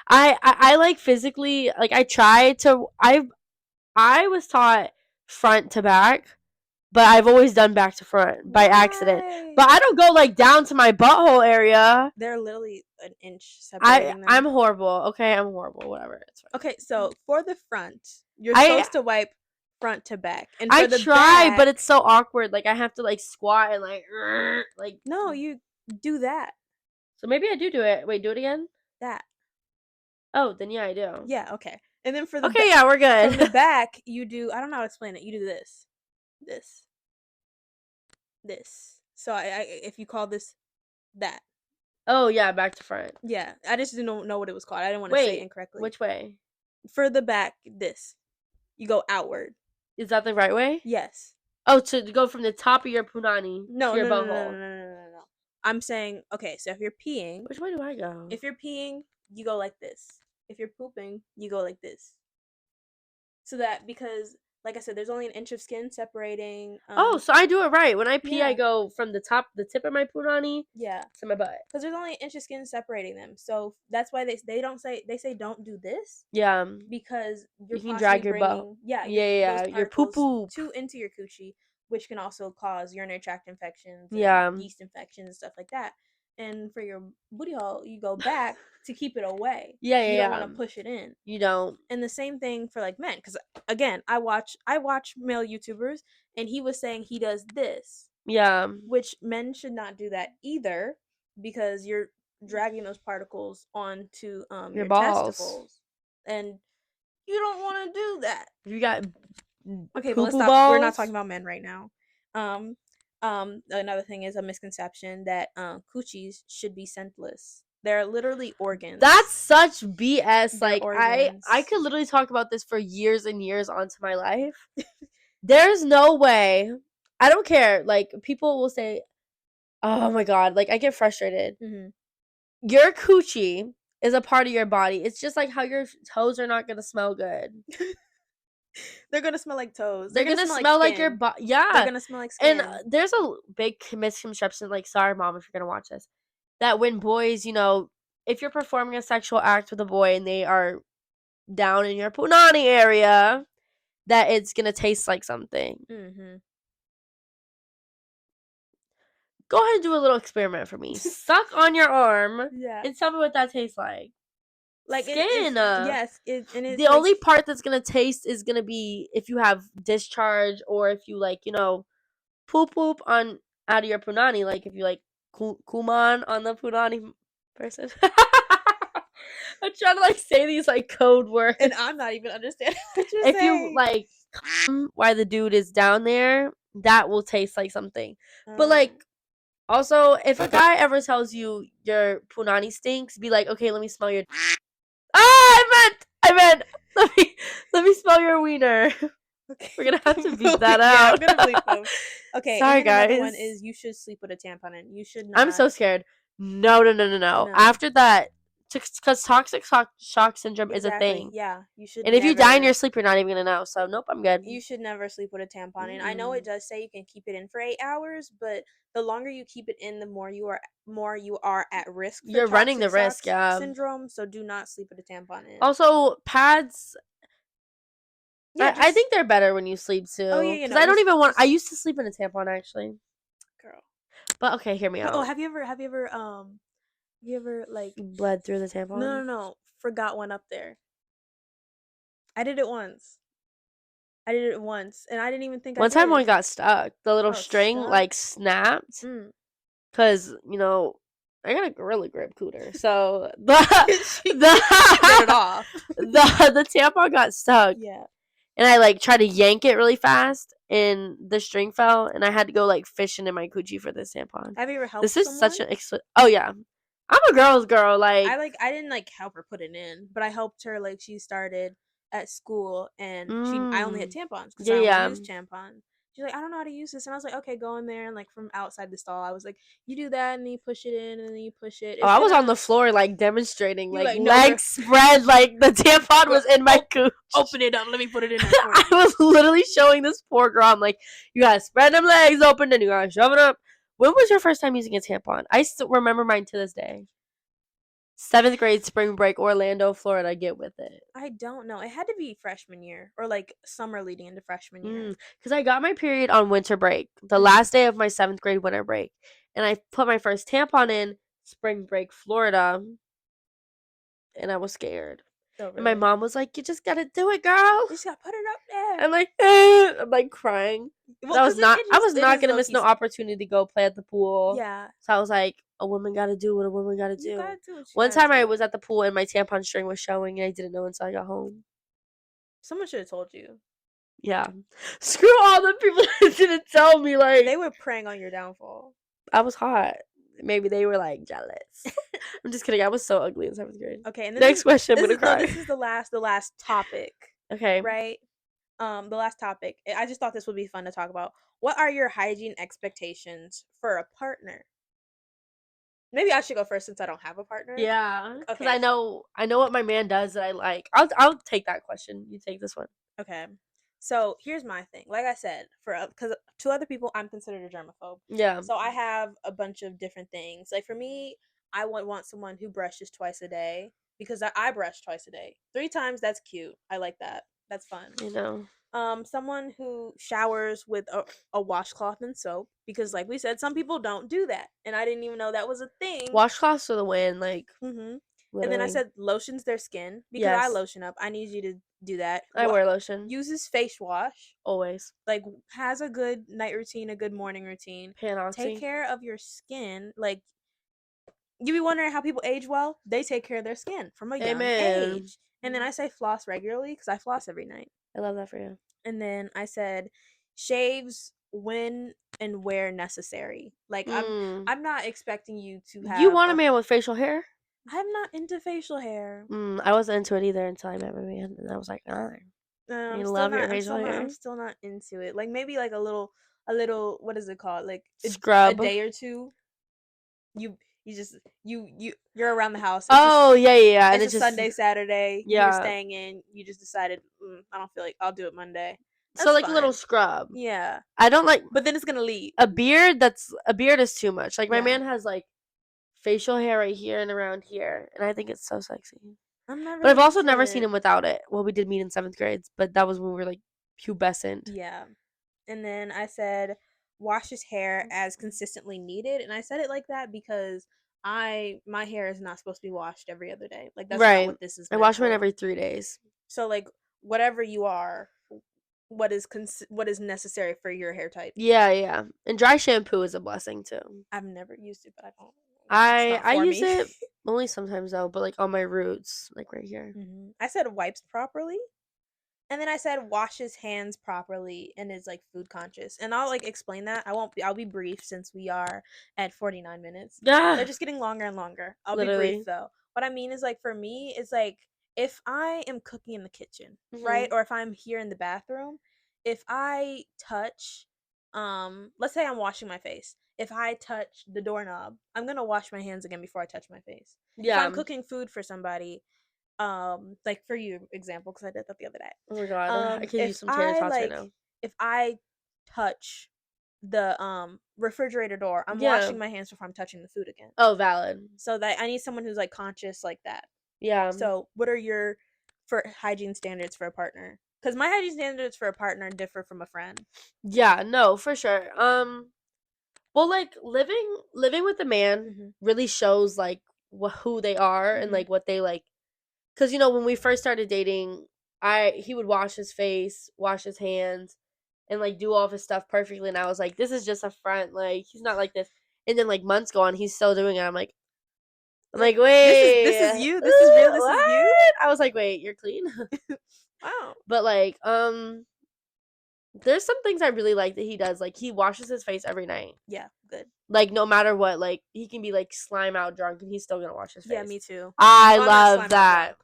I like physically, like I try to, I was taught front to back, but I've always done back to front by accident. But I don't go like down to my butthole area. They're literally an inch separating them. I'm horrible. Okay, I'm horrible. Whatever. It's fine. Okay, so for the front, you're supposed to wipe front to back. And for the try, back, but it's so awkward. Like I have to like squat and like no, you do that. So maybe I do it. Wait, do it again? That. Oh, then yeah, I do. Yeah, okay. And then for the yeah, we're good. From the back, you do, I don't know how to explain it. You do this. So if you call this that. Oh yeah, back to front. Yeah, I just didn't know what it was called. I didn't want to say it incorrectly. Which way? For the back, this. You go outward. Is that the right way? Yes. Oh, to go from the top of your punani to your butthole. No. I'm saying, okay, so if you're peeing. Which way do I go? If you're peeing, you go like this. If you're pooping, you go like this. So that, because, like I said, there's only an inch of skin separating. So I do it right. When I pee, I go from the tip of my punani to my butt. Because there's only an inch of skin separating them. So that's why they say don't do this. Yeah. Because you can drag your butt. Yeah. Your poo into your coochie, which can also cause urinary tract infections. And yeast infections and stuff like that. And for your booty hole, you go back to keep it away. You don't want to push it in. You don't. And the same thing for like men, because again, I watch male YouTubers, and he was saying he does this. Yeah. Which men should not do that either, because you're dragging those particles onto your balls. Testicles, and you don't want to do that. You got okay, but let's stop. Balls? We're not talking about men right now. Another thing is a misconception that coochies should be scentless. They're literally organs. That's such BS. They're like organs. I could literally talk about this for years and years onto my life. There's no way. I don't care. Like people will say, "Oh my god!" Like I get frustrated. Mm-hmm. Your coochie is a part of your body. It's just like how your toes are not gonna smell good. They're gonna smell like toes. They're gonna smell like your body. Yeah, they're gonna smell like skin. And there's a big misconception. Like, sorry, mom, if you're gonna watch this, that when boys, if you're performing a sexual act with a boy and they are down in your punani area, that it's gonna taste like something. Mm-hmm. Go ahead and do a little experiment for me. Suck on your arm, and tell me what that tastes like. Like skin. Yes. The only part that's gonna taste is gonna be if you have discharge, or if you poop on out of your punani. Like if you kuman on the punani person. I'm trying to say these code words, and I'm not even understanding what you're saying. If you why the dude is down there, that will taste like something. But also, if a guy ever tells you your punani stinks, be like, okay, let me smell your. I meant. Let me smell your wiener. Okay. We're gonna have to beat that out. I'm gonna bleep them. Okay. Sorry, guys. Another one is you should sleep with a tampon in. You should not. I'm so scared. No. After that, because toxic shock syndrome is a thing. Yeah, you should. And if you die in your sleep, you're not even gonna know. So nope, I'm good. You should never sleep with a tampon in. I know it does say you can keep it in for 8 hours, but the longer you keep it in, the more you are at risk. You're running the risk, syndrome. So do not sleep with a tampon in. Also, pads. Yeah, I think they're better when you sleep too. Oh yeah, because I don't even want. I used to sleep in a tampon actually. Girl. But okay, hear me out. Oh, have you ever bled through the tampon? No. Forgot one up there. I did it once, and I didn't even think. One time one got stuck. The little string snapped. Cause I got a gorilla grip cooter, so get it off. The tampon got stuck. Yeah. And I tried to yank it really fast, and the string fell, and I had to go like fishing in my coochie for this tampon. Have you ever helped This is someone? such an oh yeah, I'm a girl's girl. Like I didn't like help her put it in, but I helped her. Like she started at school, and I only had tampons because I only used tampons. She's like, I don't know how to use this, and I was like, okay, go in there, and like from outside the stall, I was like, you do that, and then you push it in, and then you push it. I was on the floor like demonstrating, like legs spread, like the tampon was in my cooch. Open it up, let me put it in there for you. I was literally showing this poor girl, I'm like, you gotta spread them legs open, and you gotta shove it up. When was your first time using a tampon? I still remember mine to this day. 7th grade spring break, Orlando, Florida. Get with it. I don't know. It had to be freshman year or like summer leading into freshman year. Because I got my period on winter break, the last day of my 7th grade winter break. And I put my first tampon in spring break, Florida. And I was scared. Oh, really? And my mom was like, you just gotta do it, girl. You just gotta put it up there. I'm like crying. Well, I was not gonna miss no opportunity to go play at the pool. Yeah. So I was like, a woman gotta do what a woman gotta do. One time I was at the pool and my tampon string was showing and I didn't know until I got home. Someone should have told you. Yeah. Screw all the people that didn't tell me. Like, they were preying on your downfall. I was hot. Maybe they were like jealous. I'm just kidding. I was so ugly in 7th grade. Okay. And next question. I'm gonna cry. No, this is the last topic. Okay. Right. The last topic. I just thought this would be fun to talk about. What are your hygiene expectations for a partner? Maybe I should go first since I don't have a partner. Yeah. Because I know what my man does that I like. I'll take that question. You take this one. Okay. So here's my thing. Like I said, because to other people, I'm considered a germaphobe. Yeah. So I have a bunch of different things. Like for me, I would want someone who brushes twice a day because I brush twice a day. 3 times, that's cute. I like that. That's fun. You know. Someone who showers with a washcloth and soap because, like we said, some people don't do that, and I didn't even know that was a thing. Washcloths are the win, like. Mm-hmm. And then I said lotions their skin because I lotion up. I need you to do that. I wear lotion. Uses face wash always. Like has a good night routine, a good morning routine. Panoxy. Take care of your skin. Like you be wondering how people age well. They take care of their skin from a young age. And then I say floss regularly because I floss every night. I love that for you. And then I said shaves when and where necessary. Like I'm not expecting you to have. You want a man with facial hair? I'm not into facial hair. I wasn't into it either until I met my man, and I was like, you love your facial hair. I'm still not into it. Like maybe like a little. What is it called? Like scrub. A day or two. You're around the house. Yeah. It's a Sunday, Saturday. Yeah. You're staying in. You just decided I don't feel like I'll do it Monday. That's so like fine. A little scrub. Yeah. I don't like. But then it's gonna leave. A beard is too much. Like my man has like facial hair right here and around here, and I think it's so sexy. But I've also never seen him without it. Well, we did meet in 7th grade, but that was when we were like pubescent. Yeah. And then I said wash his hair as consistently needed, and I said it like that because my hair is not supposed to be washed every other day. Like that's not what this is. I wash mine every 3 days. So like whatever you are, what is necessary for your hair type. Yeah. And dry shampoo is a blessing too. I've never used it, but I don't. I use it only sometimes though, but like on my roots, like right here. Mm-hmm. I said wipes properly, and then I said washes hands properly and is like food conscious. And I'll like explain that. I'll be brief since we are at 49 minutes. Yeah, they're just getting longer and longer. I'll be brief though. What I mean is like for me, it's like if I am cooking in the kitchen, right, or if I'm here in the bathroom, if I touch, let's say I'm washing my face. If I touch the doorknob, I'm gonna wash my hands again before I touch my face. Yeah. If I'm cooking food for somebody, like for you example, because I did that the other day. Oh my god, I can use some tater tots right now. If I touch the refrigerator door, I'm washing my hands before I'm touching the food again. Oh, valid. So that I need someone who's like conscious like that. Yeah. So what are your hygiene standards for a partner? Because my hygiene standards for a partner differ from a friend. Yeah, no, for sure. Well, like living with a man really shows like who they are and like what they like. Because when we first started dating, he would wash his face, wash his hands, and like do all of his stuff perfectly. And I was like, this is just a front. Like he's not like this. And then like months go on, he's still doing it. I'm like, wait, this is you. This is real. This is you. I was like, wait, you're clean. Wow. But like, There's some things I really like that he does. Like, he washes his face every night. Yeah, good. Like, no matter what, like, he can be, like, slime out drunk and he's still gonna wash his face. Yeah, me too. I love that.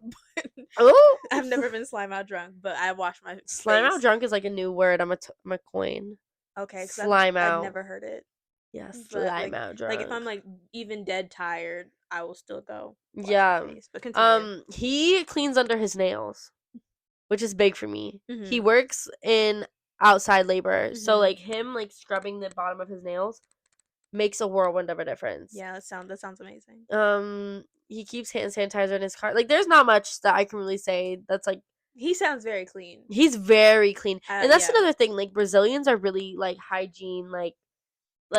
Ooh. I've never been slime out drunk, but I wash my slime face. out drunk is like a new word. I'm a coin. Okay, slime out. I've never heard it. Yeah, slime out drunk. Like, if I'm, like, even dead tired, I will still go wash my face. But continue. He cleans under his nails, which is big for me. Mm-hmm. He works in outside labor, mm-hmm. so, like, him, like, scrubbing the bottom of his nails makes a whirlwind of a difference. Yeah, that sounds amazing. He keeps hand sanitizer in his car. Like, there's not much that I can really say that's, like, he sounds very clean. He's very clean. And that's another thing. Like, Brazilians are really, like, hygiene. Like,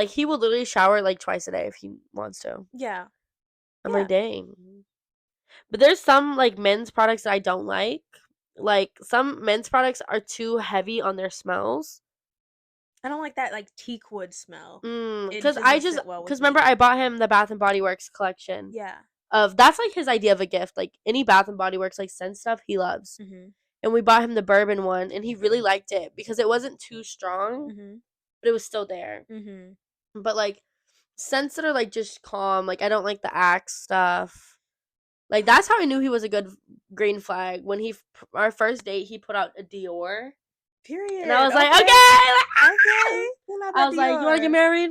he will literally shower, like, twice a day if he wants to. Yeah. I'm like, dang. But there's some, like, men's products that I don't like. Like, some men's products are too heavy on their smells. I don't like that, like, teak wood smell. Because remember, I bought him the Bath & Body Works collection. Yeah. That's, like, his idea of a gift. Like, any Bath & Body Works, like, scent stuff he loves. Mm-hmm. And we bought him the bourbon one, and he really liked it because it wasn't too strong, mm-hmm. but it was still there. Mm-hmm. But, like, scents that are, like, just calm. Like, I don't like the Axe stuff. Like, that's how I knew he was a good green flag. When our first date, he put out a Dior. Period. And I was like, okay. Okay. I was like, you want to get married?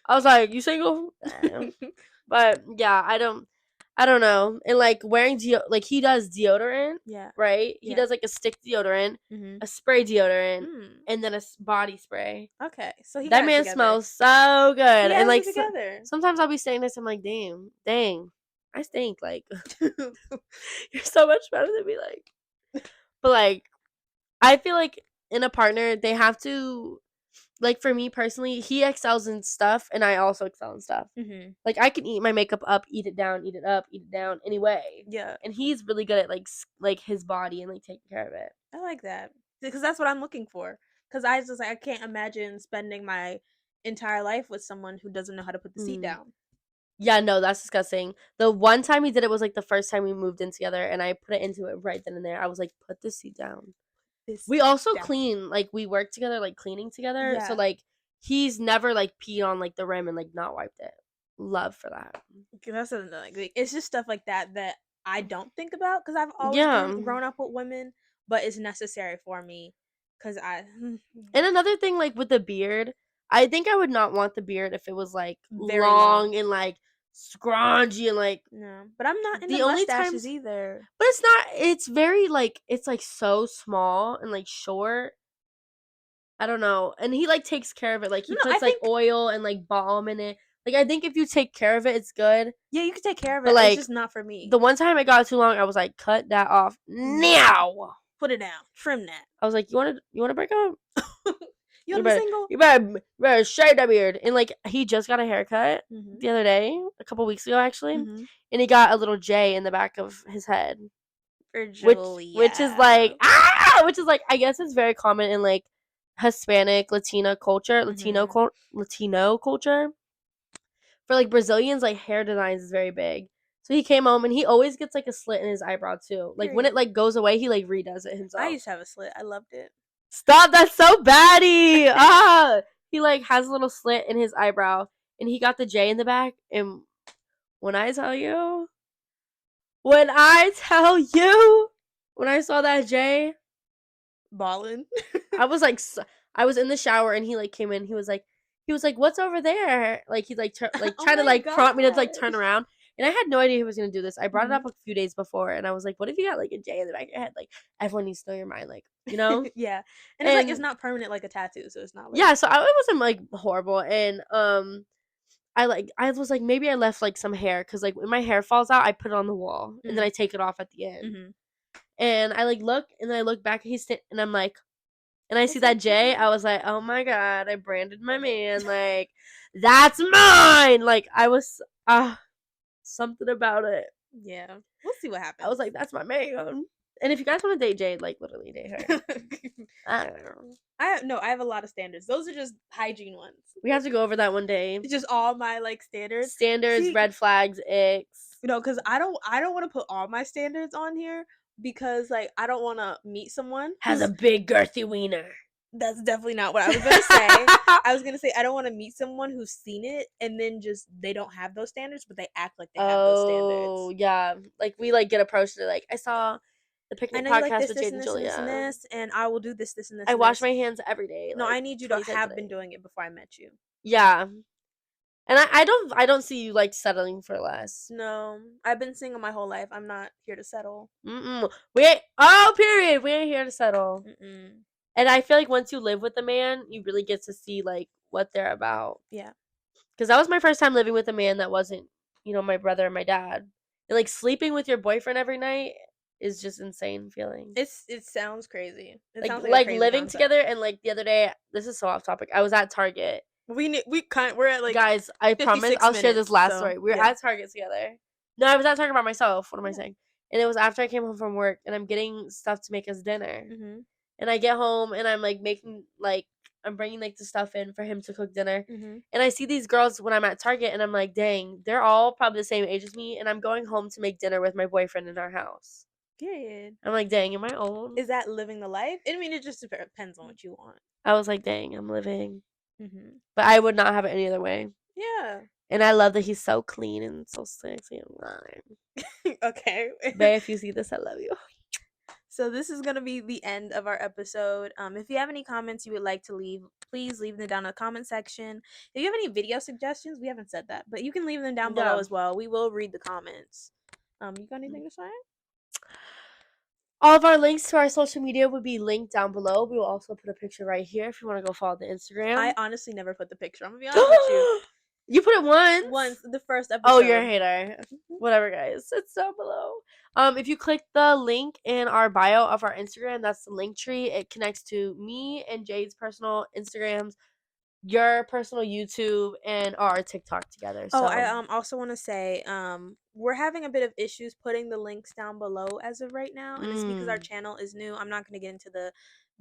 I was like, you single? But, yeah, I don't know. And, like, wearing like, he does deodorant. Yeah. Right? Yeah. He does, like, a stick deodorant, mm-hmm. a spray deodorant, and then a body spray. Okay. So that man smells so good. And, like, sometimes I'll be saying this, I'm like, dang, I stink. Like, you're so much better than me. Like, but, like, I feel like in a partner, they have to, like, for me personally, he excels in stuff, and I also excel in stuff. Mm-hmm. Like, I can eat my makeup up, eat it down, eat it up, eat it down, anyway. Yeah. And he's really good at, like his body and, like, taking care of it. I like that. Because that's what I'm looking for. Because I just, like, I can't imagine spending my entire life with someone who doesn't know how to put the seat down. Yeah, no, that's disgusting. The one time he did it was, like, the first time we moved in together, and I put it into it right then and there. I was like, put the seat down. We also clean, like, we work together, like, cleaning together. Yeah. So, like, he's never, like, peed on, like, the rim and, like, not wiped it. Love for that. That's like, it's just stuff like that I don't think about because I've always grown up with women, but it's necessary for me because And another thing, like, with the beard, I think I would not want the beard if it was, like, very long and, like, scrungy and, like, no. But I'm not into mustaches either. But it's not. It's very, like, it's, like, so small and, like, short. I don't know. And he, like, takes care of it. Like, he puts like oil and, like, balm in it. Like, I think if you take care of it, it's good. Yeah, you can take care of it. But, like, it's just not for me. The one time it got too long, I was like, cut that off now. Put it down. Trim that. I was like, you want to break up? You want to be single? You better shave that beard. And, like, he just got a haircut the other day, a couple weeks ago, actually. Mm-hmm. And he got a little J in the back of his head. For Julia. Which is like, I guess it's very common in, like, Hispanic, Latino culture. Latino culture. For, like, Brazilians, like, hair designs is very big. So he came home and he always gets, like, a slit in his eyebrow too. Like, when it, like, goes away, he, like, redoes it himself. I used to have a slit. I loved it. Stop, that's so baddie. He, like, has a little slit in his eyebrow and he got the J in the back. And when I tell you, when I saw that J, ballin'. I was like, I was in the shower and he, like, came in. He was like, what's over there? Like, he's like, trying to, like, prompt me to, like, turn around. And I had no idea he was gonna do this. I brought it up a few days before, and I was like, "What if you got, like, a J in the back of your head? Like, everyone needs to know your mind, like, you know?" Yeah, and it's like it's not permanent like a tattoo, so it's not. Like... Yeah, so it wasn't, like, horrible, and I was like, maybe I left, like, some hair because, like, when my hair falls out, I put it on the wall and then I take it off at the end, and I, like, look and then I look back and and I'm like, and I see that J. I was like, oh my god, I branded my man, like, that's mine. Like, I was something about it. Yeah. We'll see what happens. I was like, that's my man. And if you guys want to date Jade, like, literally date her. I don't know. I have a lot of standards. Those are just hygiene ones. We have to go over that one day. Just all my, like, standards. Red flags, icks. You know, because I don't want to put all my standards on here, because like I don't want to meet someone has a big girthy wiener. That's definitely not what I was gonna say. I was gonna say I don't want to meet someone who's seen it and then just they don't have those standards, but they act like they have those standards. Oh yeah, like we like get approached to like I saw the Picnic Podcast like with Jade and Julia, and I will do this and this. I wash my hands every day. No, like, I need you to have been doing it before I met you. Yeah, and I don't see you like settling for less. No, I've been single my whole life. I'm not here to settle. Period. We ain't here to settle. Mm-mm. And I feel like once you live with a man, you really get to see like what they're about. Yeah. Because that was my first time living with a man that wasn't, my brother and my dad. And like sleeping with your boyfriend every night is just insane feeling. It sounds crazy. It sounds like crazy living concept. together. And like the other day, this is so off topic. I was at Target. We're at like, guys, I promise I'll share this last story. We were at Target together. No, I was at Target by myself. What am I saying? And it was after I came home from work, and I'm getting stuff to make us dinner. Mm-hmm. And I get home, and I'm like I'm bringing like the stuff in for him to cook dinner. Mm-hmm. And I see these girls when I'm at Target, and I'm like, dang, they're all probably the same age as me, and I'm going home to make dinner with my boyfriend in our house. Good. I'm like, dang, am I old? Is that living the life? I mean, it just depends on what you want. I was like, dang, I'm living. Mm-hmm. But I would not have it any other way. Yeah. And I love that he's so clean and so sexy and fine. Okay. Babe, if you see this, I love you. So this is going to be the end of our episode. If you have any comments you would like to leave, please leave them down in the comment section. If you have any video suggestions, we haven't said that, but you can leave them down below as well. We will read the comments. You got anything to say? All of our links to our social media will be linked down below. We will also put a picture right here if you want to go follow the Instagram. I honestly never put the picture. I'm going to be honest with you. You put it once? Once, the first episode. Oh, you're a hater. Whatever, guys. It's down below. If you click the link in our bio of our Instagram, that's the link tree. It connects to me and Jade's personal Instagrams, your personal YouTube, and our TikTok together. So. Oh, I also want to say we're having a bit of issues putting the links down below as of right now, and it's because our channel is new. I'm not going to get into the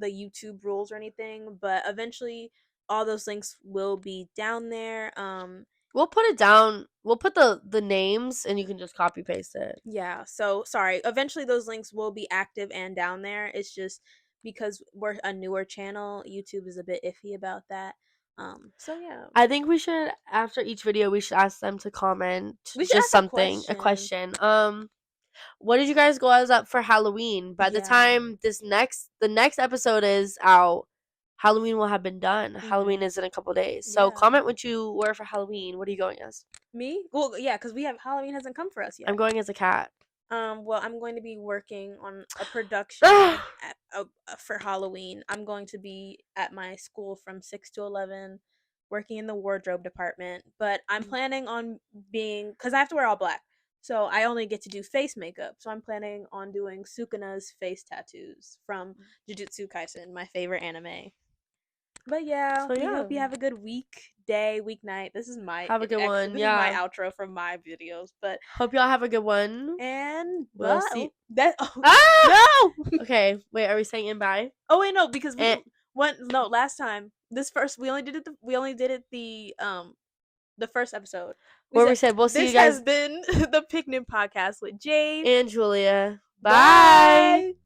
YouTube rules or anything, but eventually all those links will be down there. We'll put it down. We'll put the names, and you can just copy paste it. Yeah. So sorry. Eventually, those links will be active and down there. It's just because we're a newer channel, YouTube is a bit iffy about that. So yeah. I think we should, after each video, we should ask them to comment just something, a question. What did you guys go as up for Halloween? By the time the next episode is out, Halloween will have been done. Mm-hmm. Halloween is in a couple days. So comment what you were for Halloween. What are you going as? Me? Well, yeah, because Halloween hasn't come for us yet. I'm going as a cat. Well, I'm going to be working on a production for Halloween. I'm going to be at my school from 6 to 11, working in the wardrobe department. But I'm planning on because I have to wear all black. So I only get to do face makeup. So I'm planning on doing Sukuna's face tattoos from Jujutsu Kaisen, my favorite anime. But yeah, we hope you have a good weeknight. This is my have a good one. This is my outro from my videos. But hope y'all have a good one. And we'll see. No. Okay, wait. Are we saying in bye? Oh wait, no, because last time we only did it the first episode. We said we'll see you guys. This has been the Picnic Podcast with Jade and Julia. Bye.